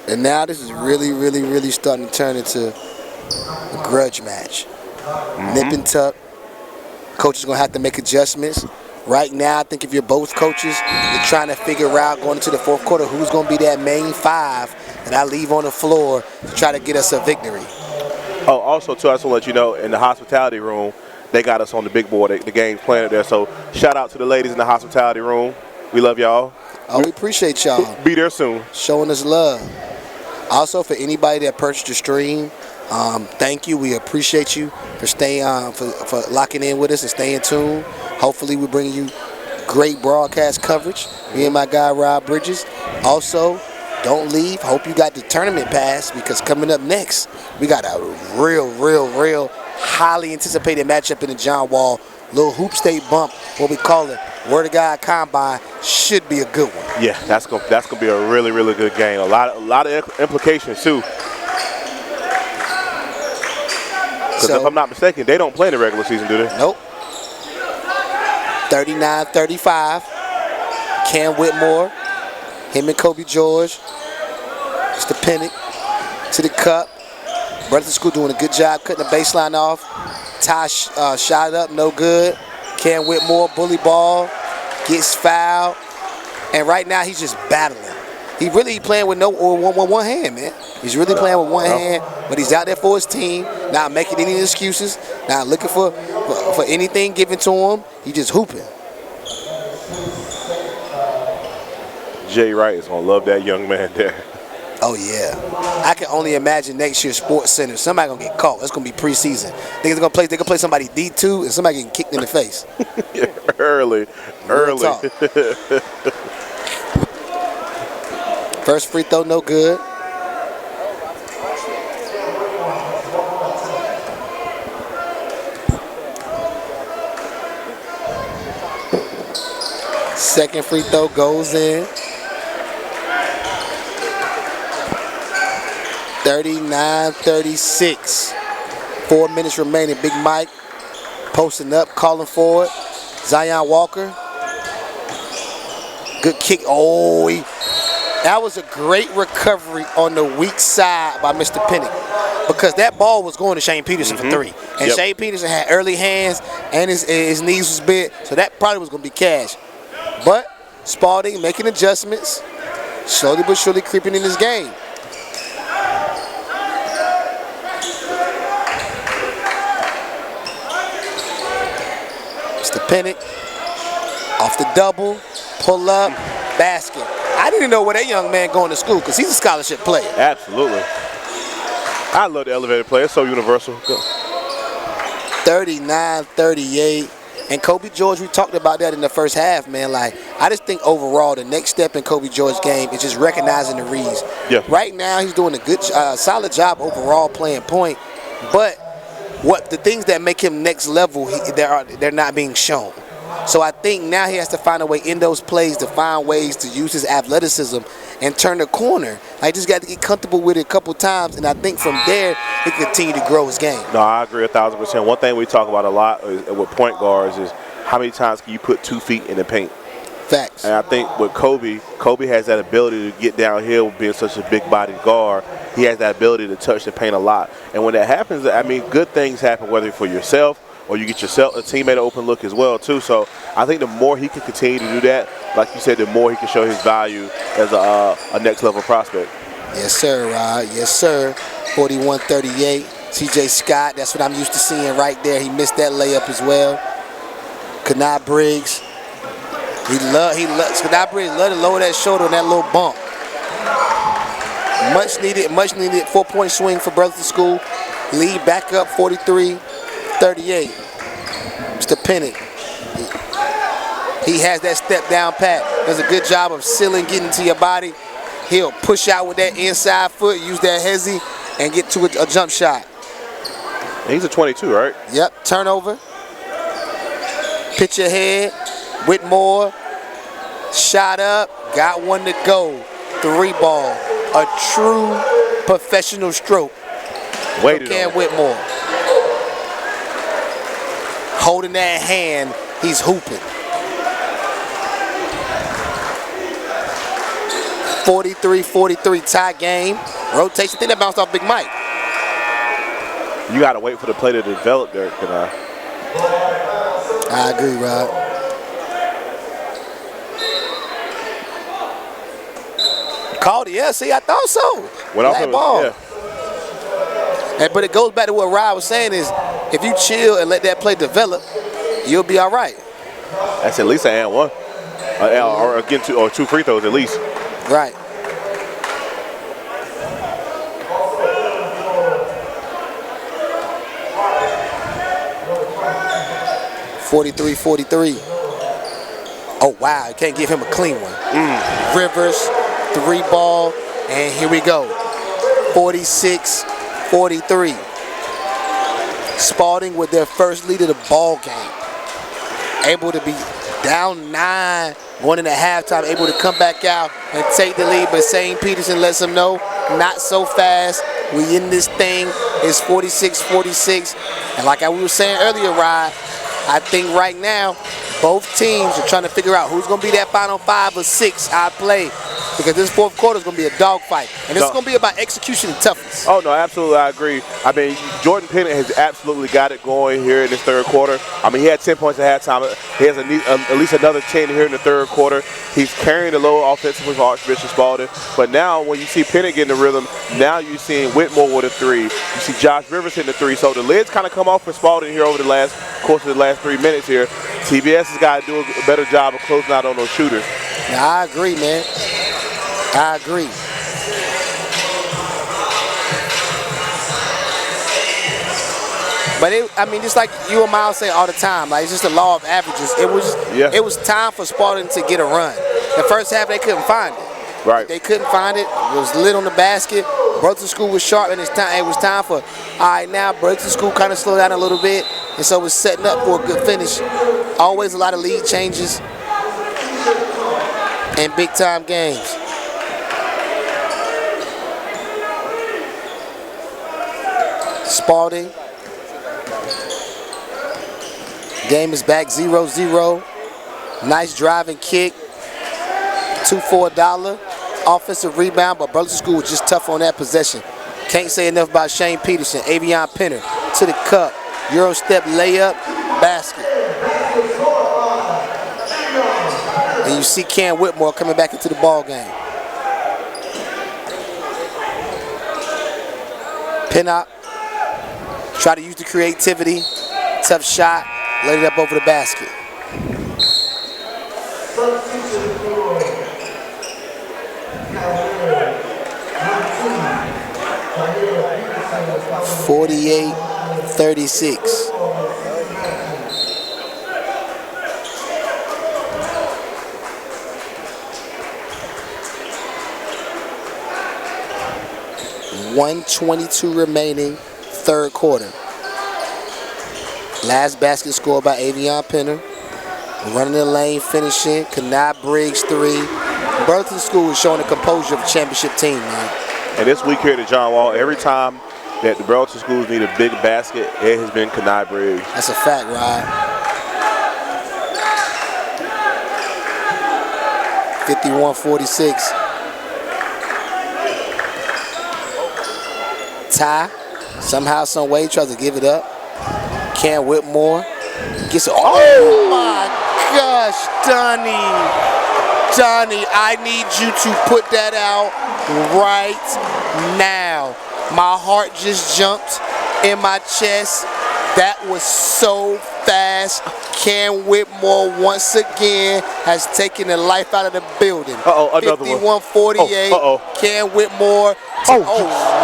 And now this is really starting to turn into a grudge match. Nip and tuck. Coach is going to have to make adjustments. Right now, I think if you're both coaches, you're trying to figure out going into the fourth quarter who's going to be that main five that I leave on the floor to try to get us a victory. Oh, also, too, I just want to let you know, in the hospitality room, they got us on the big board. The game's playing up there. So shout out to the ladies in the hospitality room. We love y'all. Oh, we appreciate y'all. Be there soon. Showing us love. Also, for anybody that purchased the stream, thank you. We appreciate you for staying, for locking in with us and staying tuned. Hopefully, we bring you great broadcast coverage. Me and my guy Rob Bridges. Also, don't leave. Hope you got the tournament pass because coming up next, we got a real highly anticipated matchup in the John Wall little hoop state bump. What we call it, Word of God Combine, should be a good one. Yeah, that's gonna be a really good game. A lot of implications too. Because if I'm not mistaken, they don't play in the regular season, do they? Nope. 39-35. Cam Whitmore, him and Kobe George. Mr. Pennick to the cup. Burlington School doing a good job cutting the baseline off. Ty shot up, no good. Cam Whitmore, bully ball, gets fouled. And right now he's just battling. He really playing with one hand, man. He's really playing with one hand, but he's out there for his team, not making any excuses, not looking for anything given to him. He just hooping. Jay Wright is going to love that young man there. Oh, yeah. I can only imagine next year's Sports Center, somebody going to get caught. It's going to be preseason. They can play somebody D2 and somebody getting kicked in the face. Early. First free throw, no good. Second free throw goes in. 39-36. 4 minutes remaining. Big Mike posting up, calling for it. Zion Walker. Good kick. Oh, that was a great recovery on the weak side by Mr. Pennick, because that ball was going to Shane Peterson for three. And Shane Peterson had early hands and his knees was bent, so that probably was going to be cash. But Spalding making adjustments, slowly but surely creeping in this game. Mr. Pennick off the double, pull up, basket. I didn't know where that young man going to school because he's a scholarship player. Absolutely. I love the elevated play. It's so universal. 39-38. And Kobe George, we talked about that in the first half, man. Like, I just think overall the next step in Kobe George's game is just recognizing the reads. Yeah. Right now he's doing a good, solid job overall playing point, but what the things that make him next level, they're not being shown. So I think now he has to find a way in those plays to find ways to use his athleticism and turn the corner. I just got to get comfortable with it a couple times, and I think from there he can continue to grow his game. No, I agree 1,000%. One thing we talk about a lot with point guards is how many times can you put 2 feet in the paint? Facts. And I think with Kobe has that ability to get downhill being such a big-bodied guard. he has that ability to touch the paint a lot. And when that happens, I mean, good things happen, whether for yourself or you get yourself a teammate an open look as well, too. So I think the more he can continue to do that, like you said, the more he can show his value as a next-level prospect. Yes, sir, Rod. Yes, sir. 41-38. C.J. Scott, that's what I'm used to seeing right there. He missed that layup as well. Kenai Briggs. Kenai Briggs love to lower that shoulder on that little bump. Much needed 4-point swing for Burlington School. Lead back up 43-38. Mr. Pennant. He has that step down pat. Does a good job of sealing, getting to your body. He'll push out with that inside foot, use that hezzy, and get to a jump shot. He's a 22, right? Yep, turnover. Pitch ahead. Whitmore. Shot up. Got one to go. 3-ball. A true professional stroke. Waited Cam Whitmore. Holding that hand, he's hooping. 43-43 tie game. Rotation. I think that bounced off Big Mike. You got to wait for the play to develop there, Kenai. I agree, Rod. Called it, yeah, see, I thought so. That ball. Yeah. But it goes back to what Rod was saying is, if you chill and let that play develop, you'll be all right. That's at least an and one. Or again, two free throws at least. Right. (43-43). Oh, wow. You can't give him a clean one. Rivers, 3-ball, and here we go. 46-43. Spalding with their first lead of the ball game. Able to be down 9 going into halftime, able to come back out and take the lead, but St. Peterson lets them know, not so fast. We in this thing. It's 46-46. And like we were saying earlier, Rod, I think right now, both teams are trying to figure out who's going to be that final 5 or 6 I play. Because this fourth quarter is going to be a dogfight. And it's going to be about execution and toughness. Oh, no, absolutely, I agree. I mean, Jordan Pennant has absolutely got it going here in this third quarter. I mean, he had 10 points at halftime. He has at least another 10 here in the third quarter. He's carrying the low offensively for Archbishop Spalding. But now when you see Pennant getting the rhythm, now you're seeing Whitmore with a 3. You see Josh Rivers hitting the 3. So the lid's kind of come off for Spalding here over the course of the last 3 minutes here. TBS has got to do a better job of closing out on those shooters. Now, I agree, man. I agree. But I mean, just like you and Miles say all the time, like it's just the law of averages. It was time for Spalding to get a run. The first half they couldn't find it. Right. They couldn't find it. It was lit on the basket. Burlington School was sharp, and it was time for. All right, now Burlington School kind of slowed down a little bit, and so it's setting up for a good finish. Always a lot of lead changes in big time games. Spalding. Game is back 0-0. Nice driving kick. 2 for $1. Offensive rebound, but Burlington School was just tough on that possession. Can't say enough about Shane Peterson. Avion Penner to the cup. Euro step layup, basket. And you see Cam Whitmore coming back into the ball game. Pinnock. Try to use the creativity. Tough shot. Laid it up over the basket. (48-36). (1:22 remaining, third quarter. Last basket scored by Avion Penner. Running the lane, finishing. Kenai Briggs 3. Burlington School is showing the composure of a championship team, man. And this week here at John Wall, every time that the Burlington Schools need a big basket, it has been Kenai Briggs. That's a fact, Rod. 51-46. Ty, somehow, some way, tries to give it up. Cam Whitmore gets it. Oh my gosh, Donnie, I need you to put that out right now. My heart just jumped in my chest. That was so fast. Cam Whitmore once again has taken the life out of the building. Another 51-48. Cam Whitmore. Oh,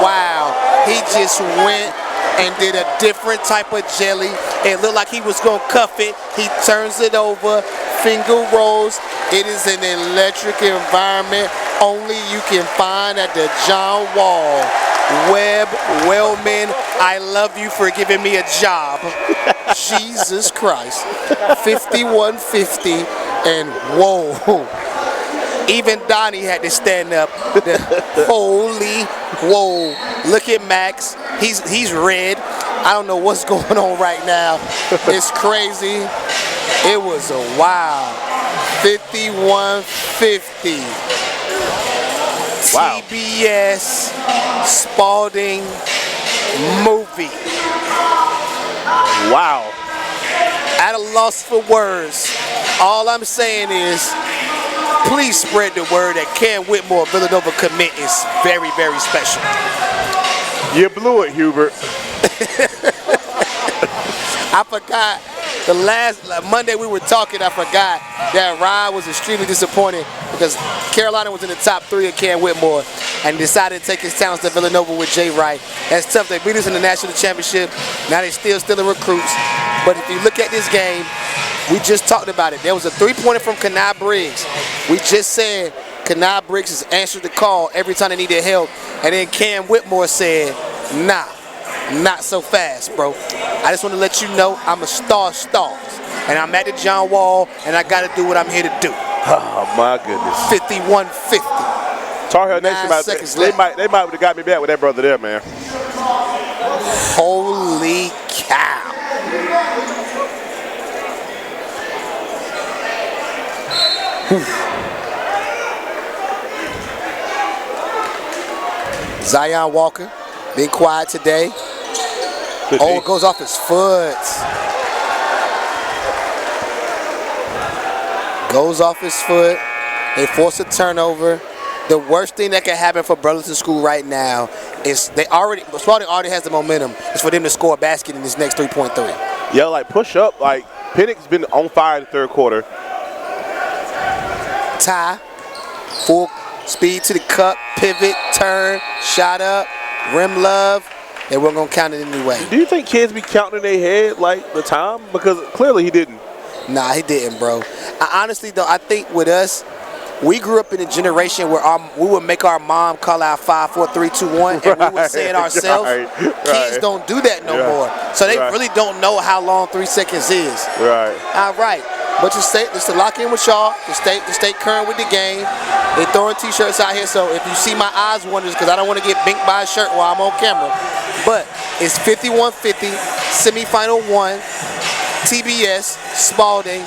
wow. He just went and did a different type of jelly. It looked like he was going to cuff it. He turns it over, finger rolls. It is an electric environment only you can find at the John Wall. Webb Wellman, I love you for giving me a job. Jesus Christ. 51-50, and whoa. Even Donnie had to stand up. Holy whoa. Look at Max. He's red. I don't know what's going on right now. It's crazy. It was a wow. 51-50. Wow. TBS Spalding movie. Wow. At a loss for words. All I'm saying is, please spread the word that Cam Whitmore, Villanova commit, is very, very special. You blew it, Hubert. I forgot. The last Monday we were talking, I forgot that Ryan was extremely disappointed because Carolina was in the top 3 of Cam Whitmore and decided to take his talents to Villanova with Jay Wright. That's tough. They beat us in the national championship. Now they're still recruits. But if you look at this game, we just talked about it. There was a 3-pointer from Kenai Briggs. We just said Kenai Briggs has answered the call every time they needed help. And then Cam Whitmore said, nah. Not so fast, bro. I just want to let you know I'm a star. And I'm at the John Wall, and I got to do what I'm here to do. Oh, my goodness. 51-50. Tar Heel Nation, they might have got me back with that brother there, man. Holy cow. Zion Walker being quiet today. Oh, it goes off his foot. Goes off his foot. They force a turnover. The worst thing that can happen for Burlington School right now is Spalding already has the momentum. It's for them to score a basket in this next 3.3. Yeah, like push up. Like Pennick's been on fire in the third quarter. Ty, full speed to the cup, pivot, turn, shot up, rim love. They weren't going to count it anyway. Do you think kids be counting in their head like the time? Because clearly he didn't. Nah, he didn't, bro. Honestly, though, I think with us, we grew up in a generation where we would make our mom call out 5, 4, 3, 2, 1, and we would say it ourselves. Kids don't do that no more. So they really don't know how long 3 seconds is. Right. All right. But just to lock in with y'all, to stay current with the game. They throwing T-shirts out here, so if you see my eyes wonders, because I don't want to get binked by a shirt while I'm on camera. But it's 51-50, semifinal 1, TBS, Spalding.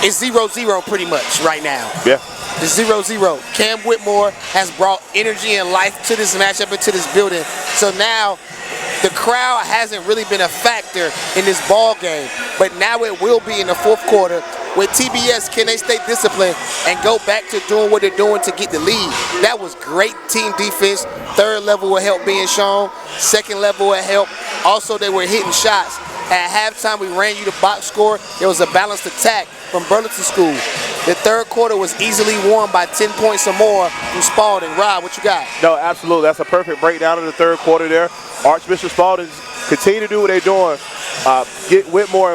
It's 0-0 pretty much right now. Yeah. It's 0-0. Cam Whitmore has brought energy and life to this matchup and to this building. So now the crowd hasn't really been a factor in this ball game, but now it will be in the fourth quarter. With TBS, can they stay disciplined and go back to doing what they're doing to get the lead? That was great team defense. Third level of help being shown. Second level of help. Also, they were hitting shots. At halftime, we ran you the box score. There was a balanced attack from Burlington School. The third quarter was easily won by 10 points or more from Spalding. Rob, what you got? No, absolutely. That's a perfect breakdown of the third quarter there. Archbishop Spalding continue to do what they're doing. Keep Whitmore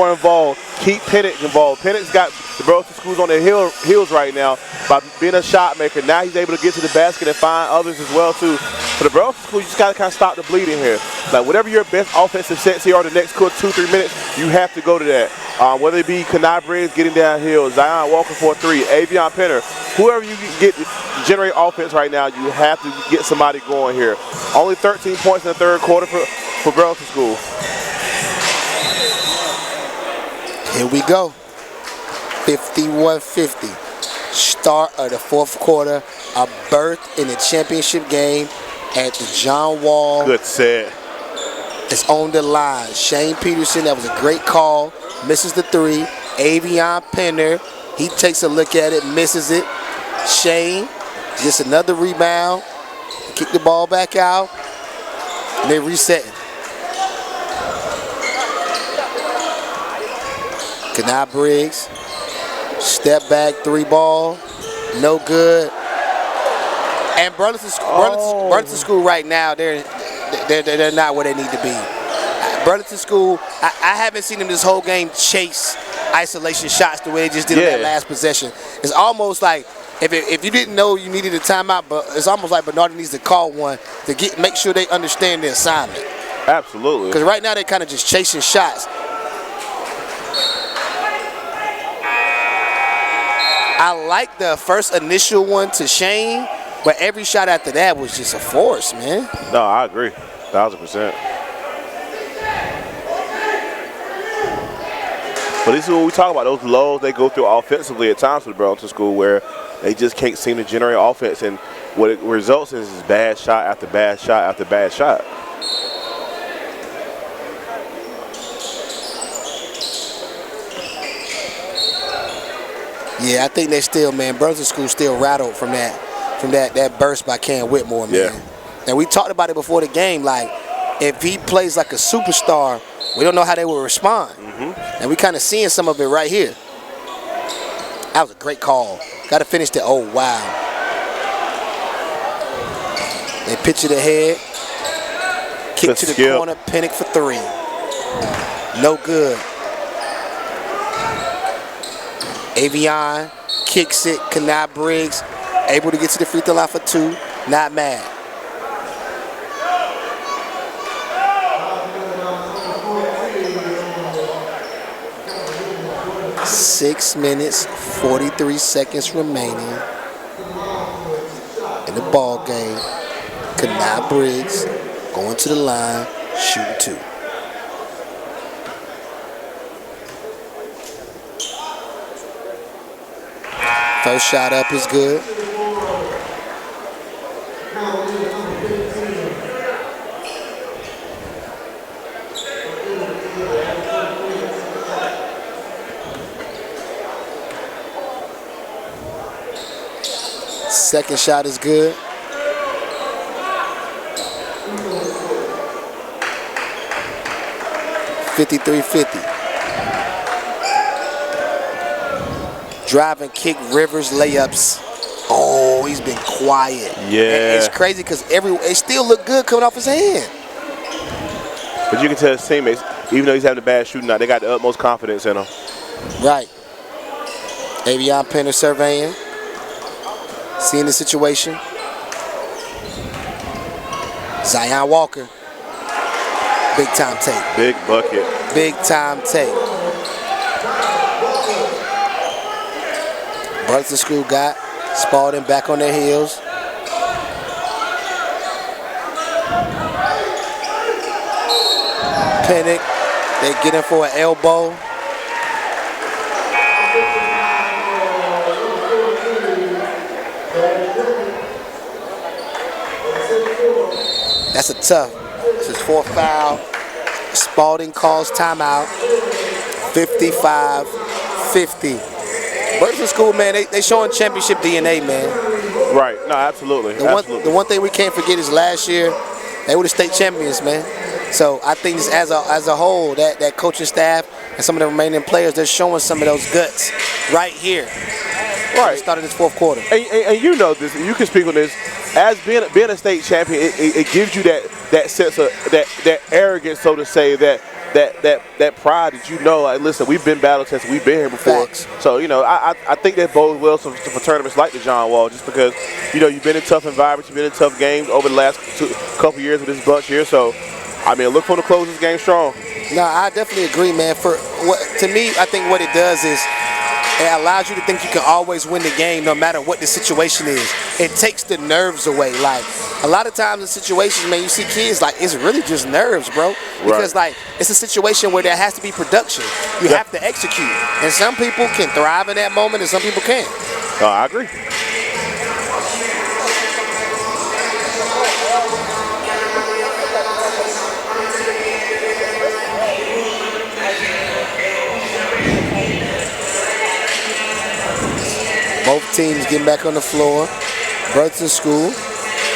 involved. Keep Pennick involved. Pennick's got the Burlington Schools on their heels right now by being a shot maker. Now he's able to get to the basket and find others as well too. For the Burlington School, you just got to kind of stop the bleeding here. Like whatever your best offensive sets here are the next 2-3 minutes, you have to go to that. Whether it be Kenai Briggs getting downhill, Zion Walker for a 3, Avion Penner, whoever you can get to generate offense right now, you have to get somebody going here. Only 13 points in the third quarter for Burlington School. Here we go. 51-50. Start of the fourth quarter. A berth in the championship game at the John Wall. Good set. It's on the line. Shane Peterson, that was a great call. Misses the three. Avion Penner, he takes a look at it, misses it. Shane, just another rebound. Kick the ball back out. And they're resetting. Kanai Briggs, step back, three ball, no good. And Burlington School right now, they're not where they need to be. Burlington School, I haven't seen them this whole game chase isolation shots the way they just did on that last possession. It's almost like if you didn't know you needed a timeout, but it's almost like Bernardo needs to call one to make sure they understand the assignment. Absolutely. Because right now they're kind of just chasing shots. I like the first initial one to Shane, but every shot after that was just a force, man. No, I agree, 1,000%. But this is what we talk about, those lows they go through offensively at times for the Burlington School where they just can't seem to generate offense, and what it results in is bad shot after bad shot after bad shot. Yeah, I think they still, man, Burlington School still rattled from that burst by Cam Whitmore, man. Yeah. And we talked about it before the game, like if he plays like a superstar, we don't know how they will respond. And we kind of seeing some of it right here. That was a great call. Got to finish the, oh, wow. They pitch it ahead. Kick to the corner, Pennick for three. No good. Avion kicks it. Kanai Briggs able to get to the free throw line for two. Not mad. Six minutes, 43 seconds remaining in the ball game. Kanai Briggs going to the line, shooting two. First shot up is good. Second shot is good. .53-50. Drive and kick, Rivers layups. Oh, he's been quiet. Yeah. It's crazy because it still look good coming off his hand. But you can tell his teammates, even though he's having a bad shooting night, they got the utmost confidence in him. Right. Avion Penner surveying. Seeing the situation. Zion Walker. Big time take. Big bucket. Big time take. Burlington School got Spalding back on their heels. Pennick, they get him for an elbow. That's a tough. This is fourth foul. Spalding calls timeout. 55-50. Burlington School, man, they showing championship DNA, man. Right. No, absolutely. The one thing we can't forget is last year they were the state champions, man. So I think just as a whole, that coaching staff and some of the remaining players, they're showing some of those guts right here. Right. Started this fourth quarter. And you know this. You can speak on this. As being a state champion, it gives you that sense of that arrogance, so to say, that pride that you know, like, listen, we've been battle tested, we've been here before. Facts. So, you know, I think that bodes well for tournaments like the John Wall, just because, you know, you've been in tough environments, you've been in tough games over the last couple years with this bunch here. So, I mean, look for them to close this game strong. No, I definitely agree, man. To me, I think what it does is it allows you to think you can always win the game no matter what the situation is. It takes the nerves away. Like, a lot of times in situations, man, you see kids, like, it's really just nerves, bro. Because, like, it's a situation where there has to be production. You have to execute. And some people can thrive in that moment and some people can't. I agree. teams getting back on the floor. Burlington School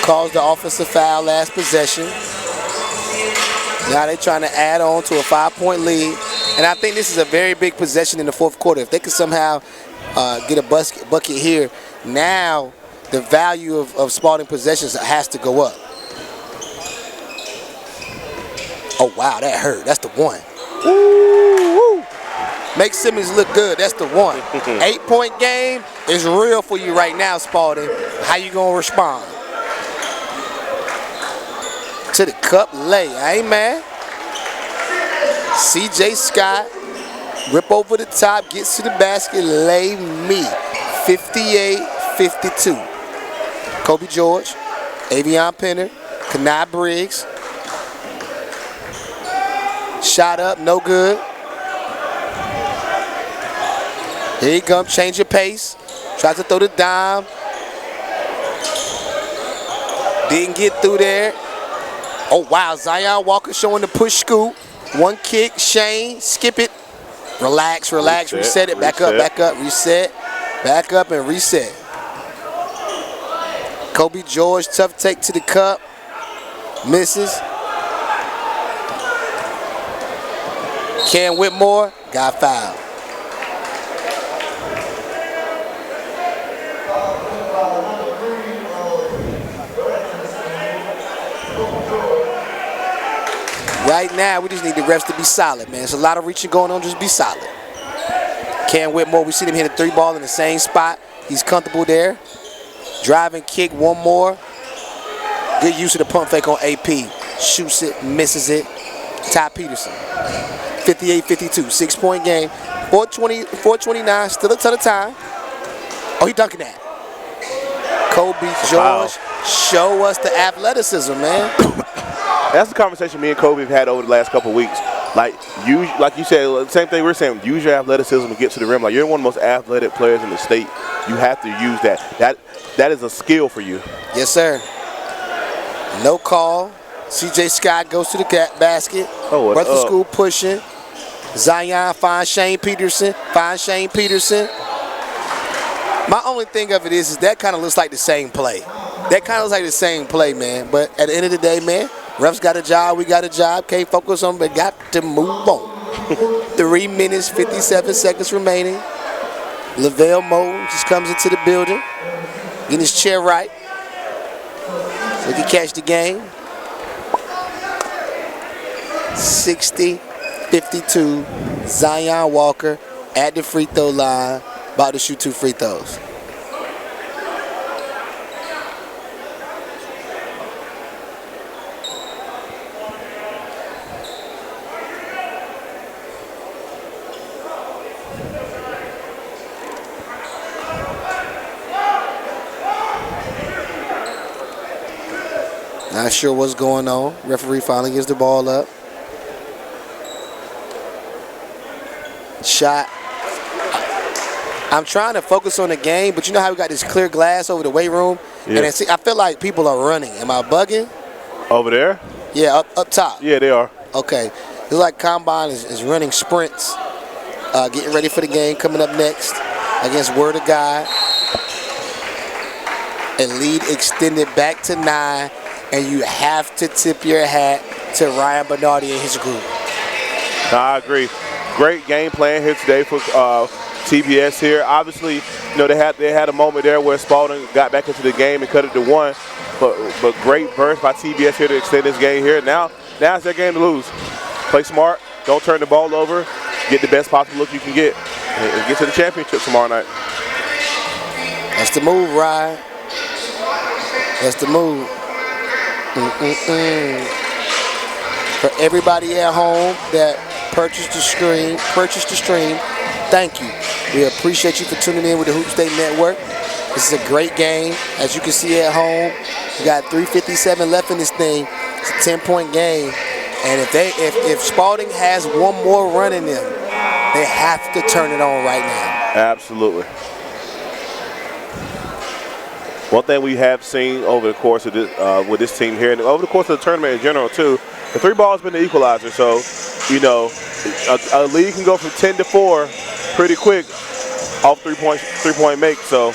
calls the offensive foul last possession. Now they're trying to add on to a 5-point lead. And I think this is a very big possession in the fourth quarter. If they can somehow get a bucket here, now the value of Spalding possessions has to go up. Oh, wow, that hurt. That's the one. Woo! Make Simmons look good. That's the one. 8-point game is real for you right now, Spalding. How you going to respond? To the cup lay. I ain't mad. C.J. Scott, rip over the top, gets to the basket, lay me. 58-52. Kobe George, Avion Penner, Kanai Briggs. Shot up, no good. Here he comes, change your pace. Tries to throw the dime. Didn't get through there. Oh, wow, Zion Walker showing the push scoop. One kick, Shane, skip it. Relax, reset it, back up, reset. Back up and reset. Kobe George, tough take to the cup. Misses. Cam Whitmore got fouled. Right now, we just need the refs to be solid, man. There's a lot of reaching going on, just be solid. Cam Whitmore, we see him hit a 3-ball in the same spot. He's comfortable there. Driving kick, one more. Good use of the pump fake on AP. Shoots it, misses it. Ty Peterson. 58-52, 6-point game. 4:29, still a ton of time. Oh, he dunking that. Kobe George, show us the athleticism, man. That's the conversation me and Kobe have had over the last couple of weeks. Like you said, same thing we're saying, use your athleticism to get to the rim. Like, you're one of the most athletic players in the state. You have to use that. That is a skill for you. Yes, sir. No call. C.J. Scott goes to the basket. Oh, Burlington School pushing. Zion finds Shane Peterson. My only thing of it is that kind of looks like the same play. Man. But at the end of the day, man, refs got a job, we got a job. Can't focus on, but got to move on. 3 minutes, 57 seconds remaining. LaVelle Moe just comes into the building, getting his chair right so he can catch the game. 60-52, Zion Walker at the free throw line, about to shoot 2 free throws. Not sure what's going on. Referee finally gets the ball up. Shot. I'm trying to focus on the game, but you know how we got this clear glass over the weight room? Yeah. And I feel like people are running. Am I bugging? Over there? Yeah, up top. Yeah, they are. Okay. It's like Combine is running sprints, getting ready for the game coming up next against Word of God. And lead extended back to 9, and you have to tip your hat to Ryan Bernardi and his group. I agree. Great game plan here today for TBS here. Obviously, you know, they had a moment there where Spalding got back into the game and cut it to 1, but great burst by TBS here to extend this game here. Now it's their game to lose. Play smart. Don't turn the ball over. Get the best possible look you can get, and get to the championship tomorrow night. That's the move, Ryan. That's the move. For everybody at home that purchased the stream, thank you. We appreciate you for tuning in with the Hoop State Network. This is a great game. As you can see at home, we got 3:57 left in this thing. It's a 10-point game. And if Spalding has one more run in them, they have to turn it on right now. Absolutely. One thing we have seen over the course of this, with this team here, and over the course of the tournament in general too, the 3-ball has been the equalizer. So, you know, a lead can go from 10 to 4 pretty quick off three-point make. So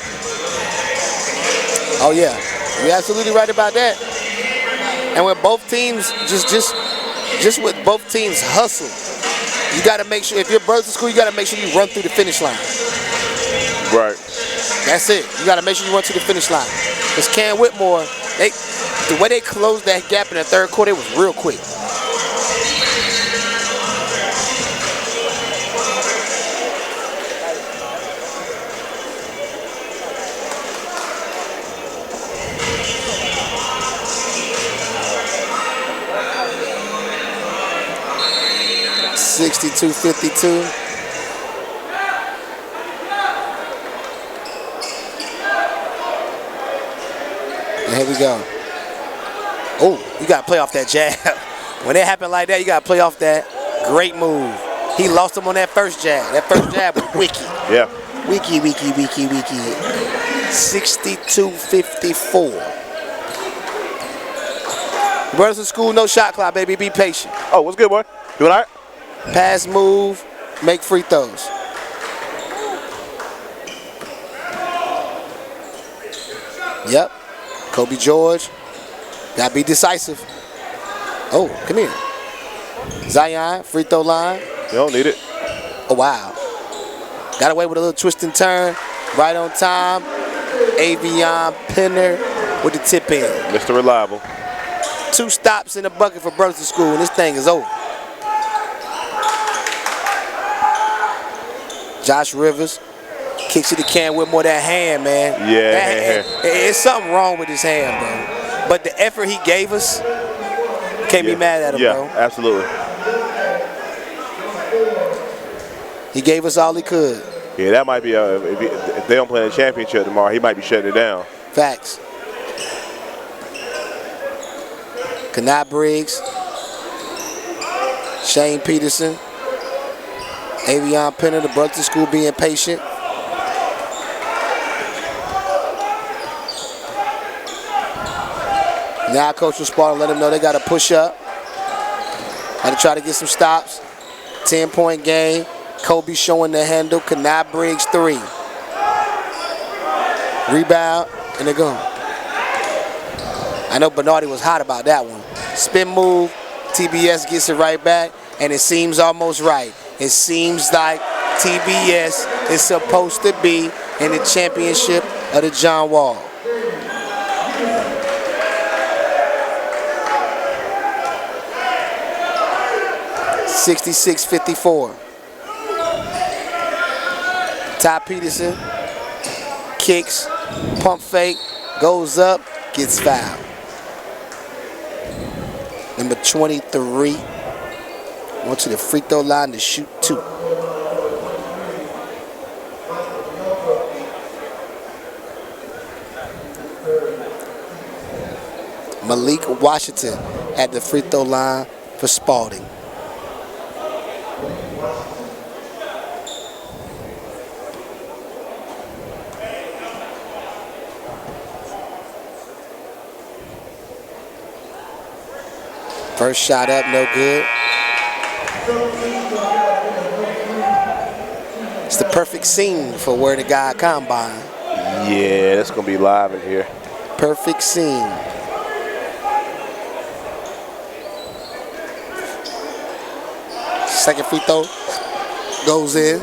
Oh yeah, you're absolutely right about that. And when both teams just with both teams hustle, you got to make sure if you're Burlington School, you got to make sure you run through the finish line. Right. That's it. You got to make sure you run to the finish line. Because Cam Whitmore, the way they closed that gap in the third quarter, it was real quick. (62-52). And here we go. Oh, you got to play off that jab. When it happened like that, you got to play off that. Great move. He lost him on that first jab. That first jab was wicky. Yeah. Wicky. 62-54. Burlington School, no shot clock, baby. Be patient. Oh, what's good, boy? Doing all right? Pass, move, make free throws. Yep. Kobe George. Got to be decisive. Oh, come here. Zion, free throw line. You don't need it. Oh, wow. Got away with a little twist and turn. Right on time. Avion Penner with the tip in. Mr. Reliable. 2 stops in the bucket for Burlington School, and this thing is over. Josh Rivers kicks it to Cam Whitmore. That hand, man. Yeah. It's something wrong with his hand, bro. But the effort he gave us, can't be mad at him, bro. Yeah, absolutely. He gave us all he could. Yeah, that might be if they don't play in the championship tomorrow, he might be shutting it down. Facts. Kanai Briggs, Shane Peterson, Avion Penner, the Burlington School being patient. Now Coach Spalding let them know they got to push up. Got to try to get some stops. 10-point game. Kobe showing the handle. Kanai Briggs 3. Rebound, and they're gone. I know Bernardi was hot about that one. Spin move, TBS gets it right back, and it seems almost right. It seems like TBS is supposed to be in the championship of the John Wall. (66-54). Ty Peterson kicks, pump fake, goes up, gets fouled. Number 23 went to the free throw line to shoot 2. Malik Washington at the free throw line for Spalding. First shot up, no good. It's the perfect scene for Word of God Combine. Yeah, that's going to be live in here. Perfect scene. Second free throw goes in.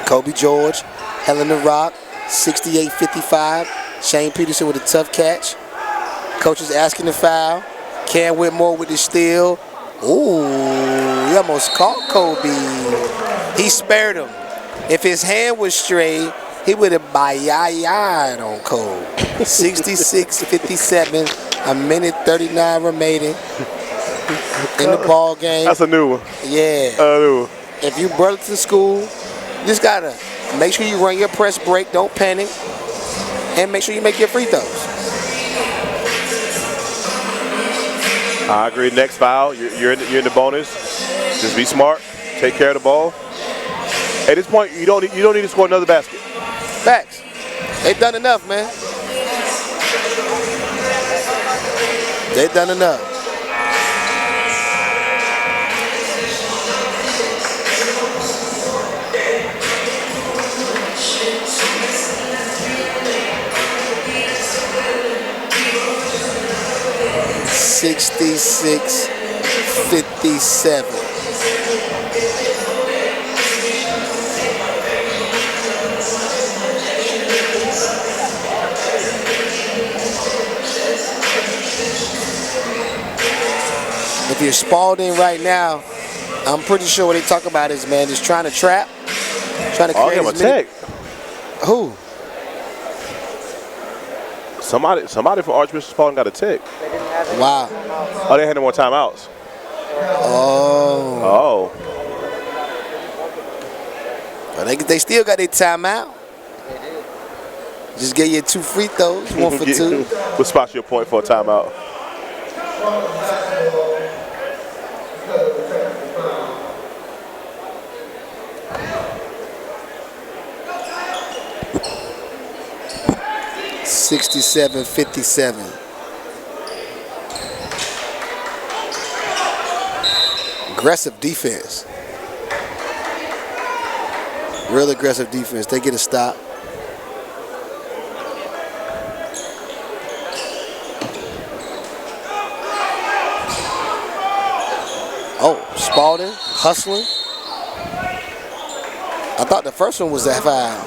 Kobe George, Helen the Rock, 68-55. Shane Peterson with a tough catch. Coach is asking the foul. Cam Whitmore with the steal. Ooh, he almost caught Kobe. He spared him. If his hand was straight, he would have bayayaed on Kobe. 66-57, a minute 39 remaining in the ball game. That's a new one. Yeah. A new one. If you Burlington School, you just gotta make sure you run your press break, don't panic, and make sure you make your free throws. I agree. Next foul, you're in the bonus. Just be smart. Take care of the ball. At this point, you don't need to score another basket. Facts. They've done enough, man. They've done enough. 66-57. If you're Spalding right now, I'm pretty sure what they talk about is, man, just trying to trap, trying to create him a tech. Who? Somebody from Archbishop Spalding got a tick. Wow. Oh, they had no more timeouts. Oh. Well, they still got their timeout. Just get you 2 free throws, 1 for 2. We'll spot you a point for a timeout. $67-57. Aggressive defense. Real aggressive defense. They get a stop. Oh, Spalding hustling. I thought the first one was that foul.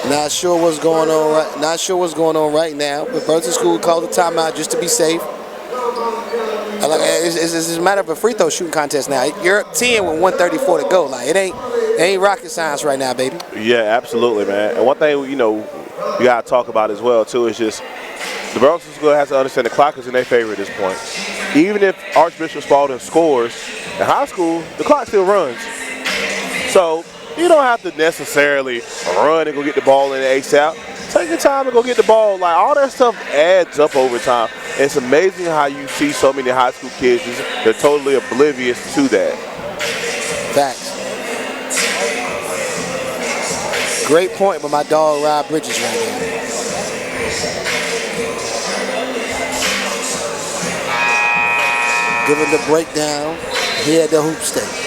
Not sure what's going on right now, but Burlington School called a timeout just to be safe. It's a matter of a free throw shooting contest now. You're up 10 with 1:34 to go. Like it ain't rocket science right now, baby. Yeah, absolutely, man. And one thing you gotta talk about as well too is just the Burlington School has to understand the clock is in their favor at this point. Even if Archbishop Spalding scores in high school, the clock still runs. So you don't have to necessarily run and go get the ball in the ASAP. Take your time and go get the ball. Like all that stuff adds up over time. It's amazing how you see so many high school kids, they're totally oblivious to that. Facts. Great point by my dog Rob Bridges right there. Giving the breakdown here at the hoop state.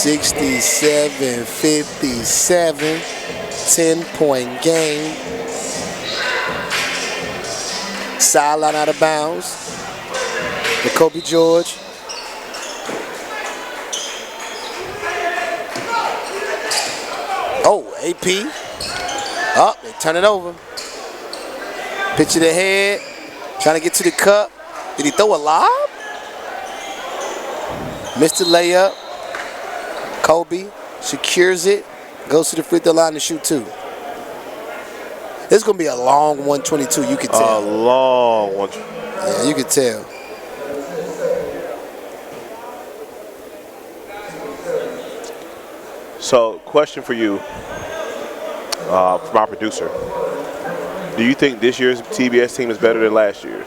$67-57, 10-point game. Sideline out of bounds. The Kobe George. Oh, AP. Oh, they turn it over. Pitch it ahead. Trying to get to the cup. Did he throw a lob? Missed the layup. Kobe secures it. Goes to the free throw line to shoot 2. This is going to be a long 122, you can tell. A long one. Yeah, you can tell. So, question for you, from our producer. Do you think this year's TBS team is better than last year's?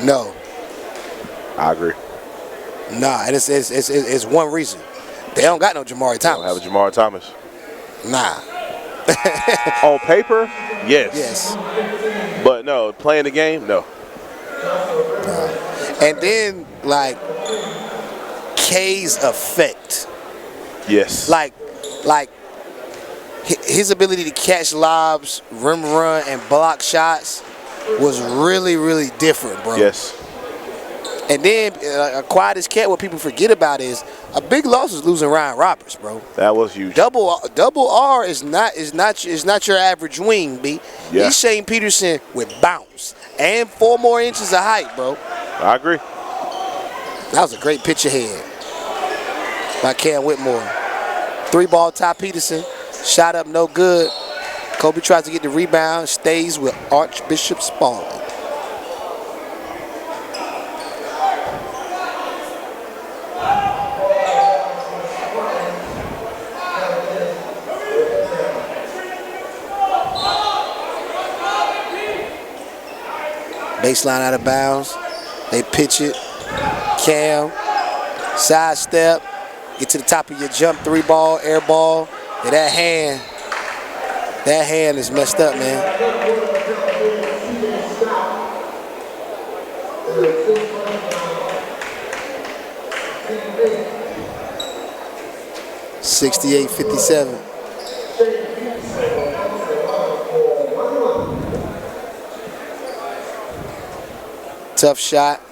No. I agree. Nah, and it's one reason. They don't got no Jamari Thomas. Don't have a Jamari Thomas. Nah. On paper, yes. Yes. But no, playing the game, no. And then, like, K's effect. Yes. Like his ability to catch lobs, rim run, and block shots was really, really different, bro. Yes. And then a quiet as cat, what people forget about is a big loss is losing Ryan Roberts, bro. That was huge. Double R is not your average wing, B. Yeah. He's Shane Peterson with bounce and 4 more inches of height, bro. I agree. That was a great pitch ahead by Cam Whitmore. 3-ball top Peterson. Shot up, no good. Kobe tries to get the rebound. Stays with Archbishop Spalding. Baseline out of bounds. They pitch it. Cam. Sidestep. Get to the top of your jump. 3-ball, air ball. And that hand That hand is messed up, man. $68-57. Tough shot.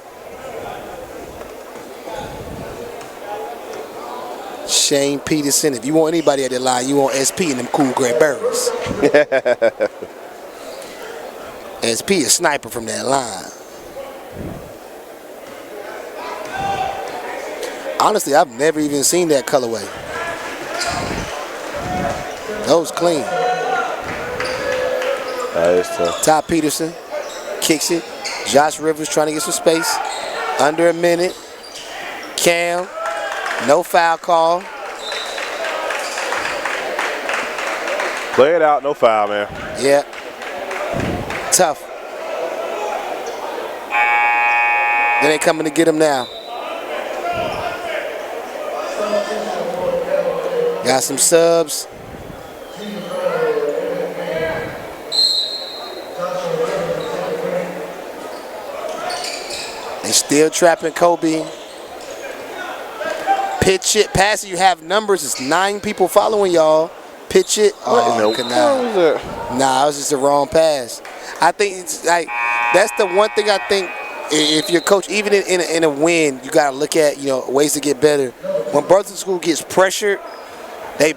Shane Peterson. If you want anybody at the line, you want SP and them cool gray berries. SP a sniper from that line. Honestly, I've never even seen that colorway. That was clean. That is tough. Ty Peterson kicks it. Josh Rivers trying to get some space. Under a minute. Cam, no foul call. Play it out, no foul, man. Yeah. Tough. Then they coming to get him now. Got some subs. They still trapping Kobe. Pitch it, pass it. You have numbers. It's 9 people following y'all. Pitch it. Oh, nah, it was just the wrong pass. I think it's like that's the one thing I think. If you're coach, even in a win, you gotta look at ways to get better. When Burlington School gets pressured, they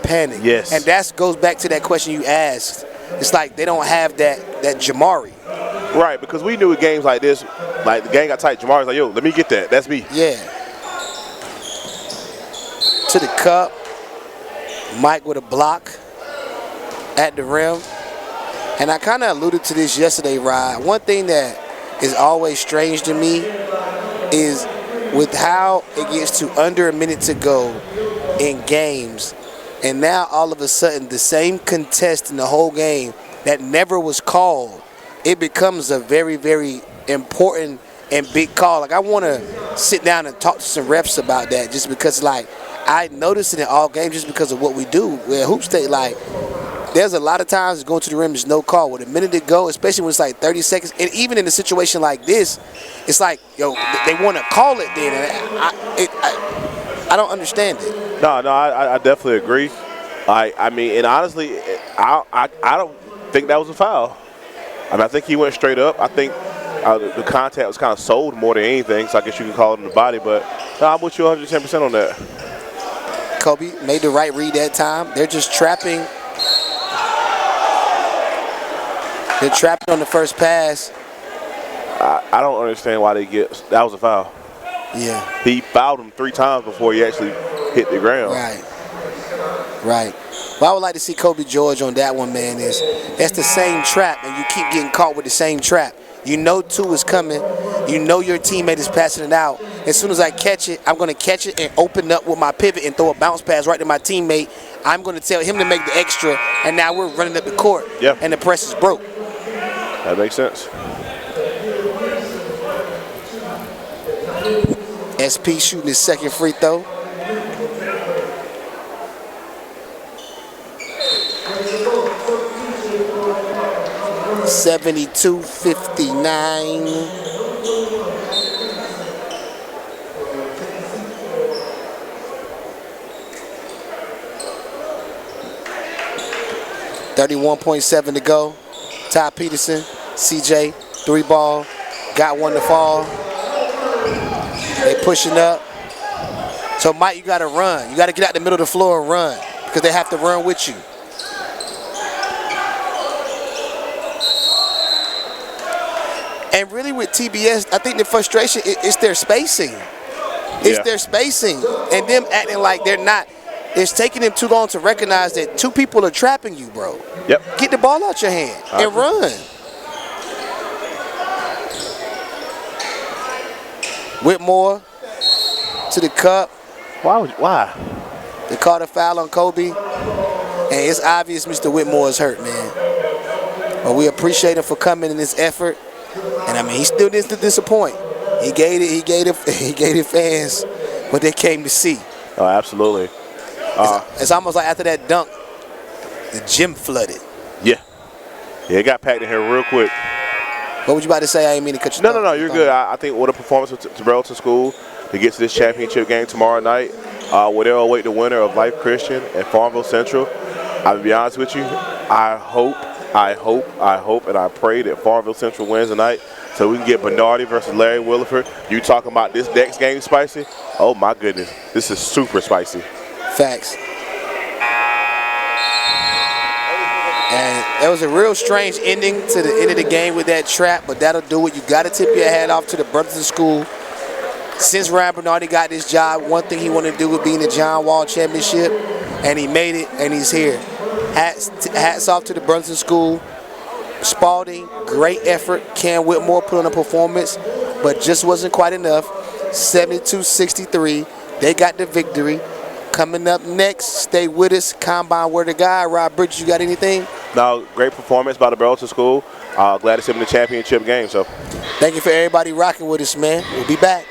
panic. Yes. And that goes back to that question you asked. It's like they don't have that Jamari. Right, because we knew in games like this, like the game got tight. Jamari's like, yo, let me get that. That's me. Yeah. To the cup. Mike with a block at the rim. And I kind of alluded to this yesterday, Rod. One thing that is always strange to me is with how it gets to under a minute to go in games, and now all of a sudden the same contest in the whole game that never was called, it becomes a very, very important and big call. Like I want to sit down and talk to some refs about that, just because like I noticed it in all games just because of what we do. Where Hoop State, like, there's a lot of times going to the rim, there's no call. With a minute to go, especially when it's like 30 seconds, and even in a situation like this, it's like, yo, they want to call it then. And I don't understand it. No, I definitely agree. I mean, and honestly, I don't think that was a foul. I mean, I think he went straight up. I think the contact was kind of sold more than anything, so I guess you can call it in the body. But no, I'm with you 110% on that. Kobe made the right read that time. They're just trapping. They're trapping on the first pass. I don't understand why they get – that was a foul. Yeah. He fouled him 3 times before he actually hit the ground. Right. What I would like to see Kobe George on that one, man, is that's the same trap, and you keep getting caught with the same trap. You know 2 is coming. You know your teammate is passing it out. As soon as I catch it, I'm going to catch it and open up with my pivot and throw a bounce pass right to my teammate. I'm going to tell him to make the extra, and now we're running up the court, and the press is broke. That makes sense. SP shooting his second free throw. $72-59. $31.7 to go. Ty Peterson, CJ, 3 ball, got one to fall. They pushing up. So Mike, you got to run. You got to get out the middle of the floor and run because they have to run with you. And really with TBS, I think the frustration is their spacing. It's their spacing and them acting like they're not. It's taking them too long to recognize that 2 people are trapping you, bro. Yep. Get the ball out your hand and run. Whitmore to the cup. Why? They called a foul on Kobe. And it's obvious Mr. Whitmore is hurt, man. But we appreciate him for coming in this effort. And I mean, he still didn't disappoint. He gave the fans what they came to see. Oh, absolutely. It's almost like after that dunk, The gym flooded. Yeah, it got packed in here real quick. What was you about to say? I didn't mean to cut you off. No, you're good. I think what a performance to Burlington School to get to this championship game tomorrow night. Where they'll await the winner of Life Christian and Farmville Central. I'll be honest with you. I hope, and I pray that Farmville Central wins tonight so we can get Bernardi versus Larry Williford. You talking about this next game spicy? Oh, my goodness. This is super spicy. Facts. And there was a real strange ending to the end of the game with that trap, but that'll do it. You got to tip your hat off to the Burlington School. Since Ryan Bernardi got this job, one thing he wanted to do would be in the John Wall Championship, and he made it, and he's here. Hats off to the Burlington School. Spalding, great effort. Cam Whitmore put on a performance, but just wasn't quite enough. 72-63. They got the victory. Coming up next, stay with us. Combine Word of God. Rob Bridges, you got anything? No, great performance by the Burlington School. Glad to see him in the championship game. So, thank you for everybody rocking with us, man. We'll be back.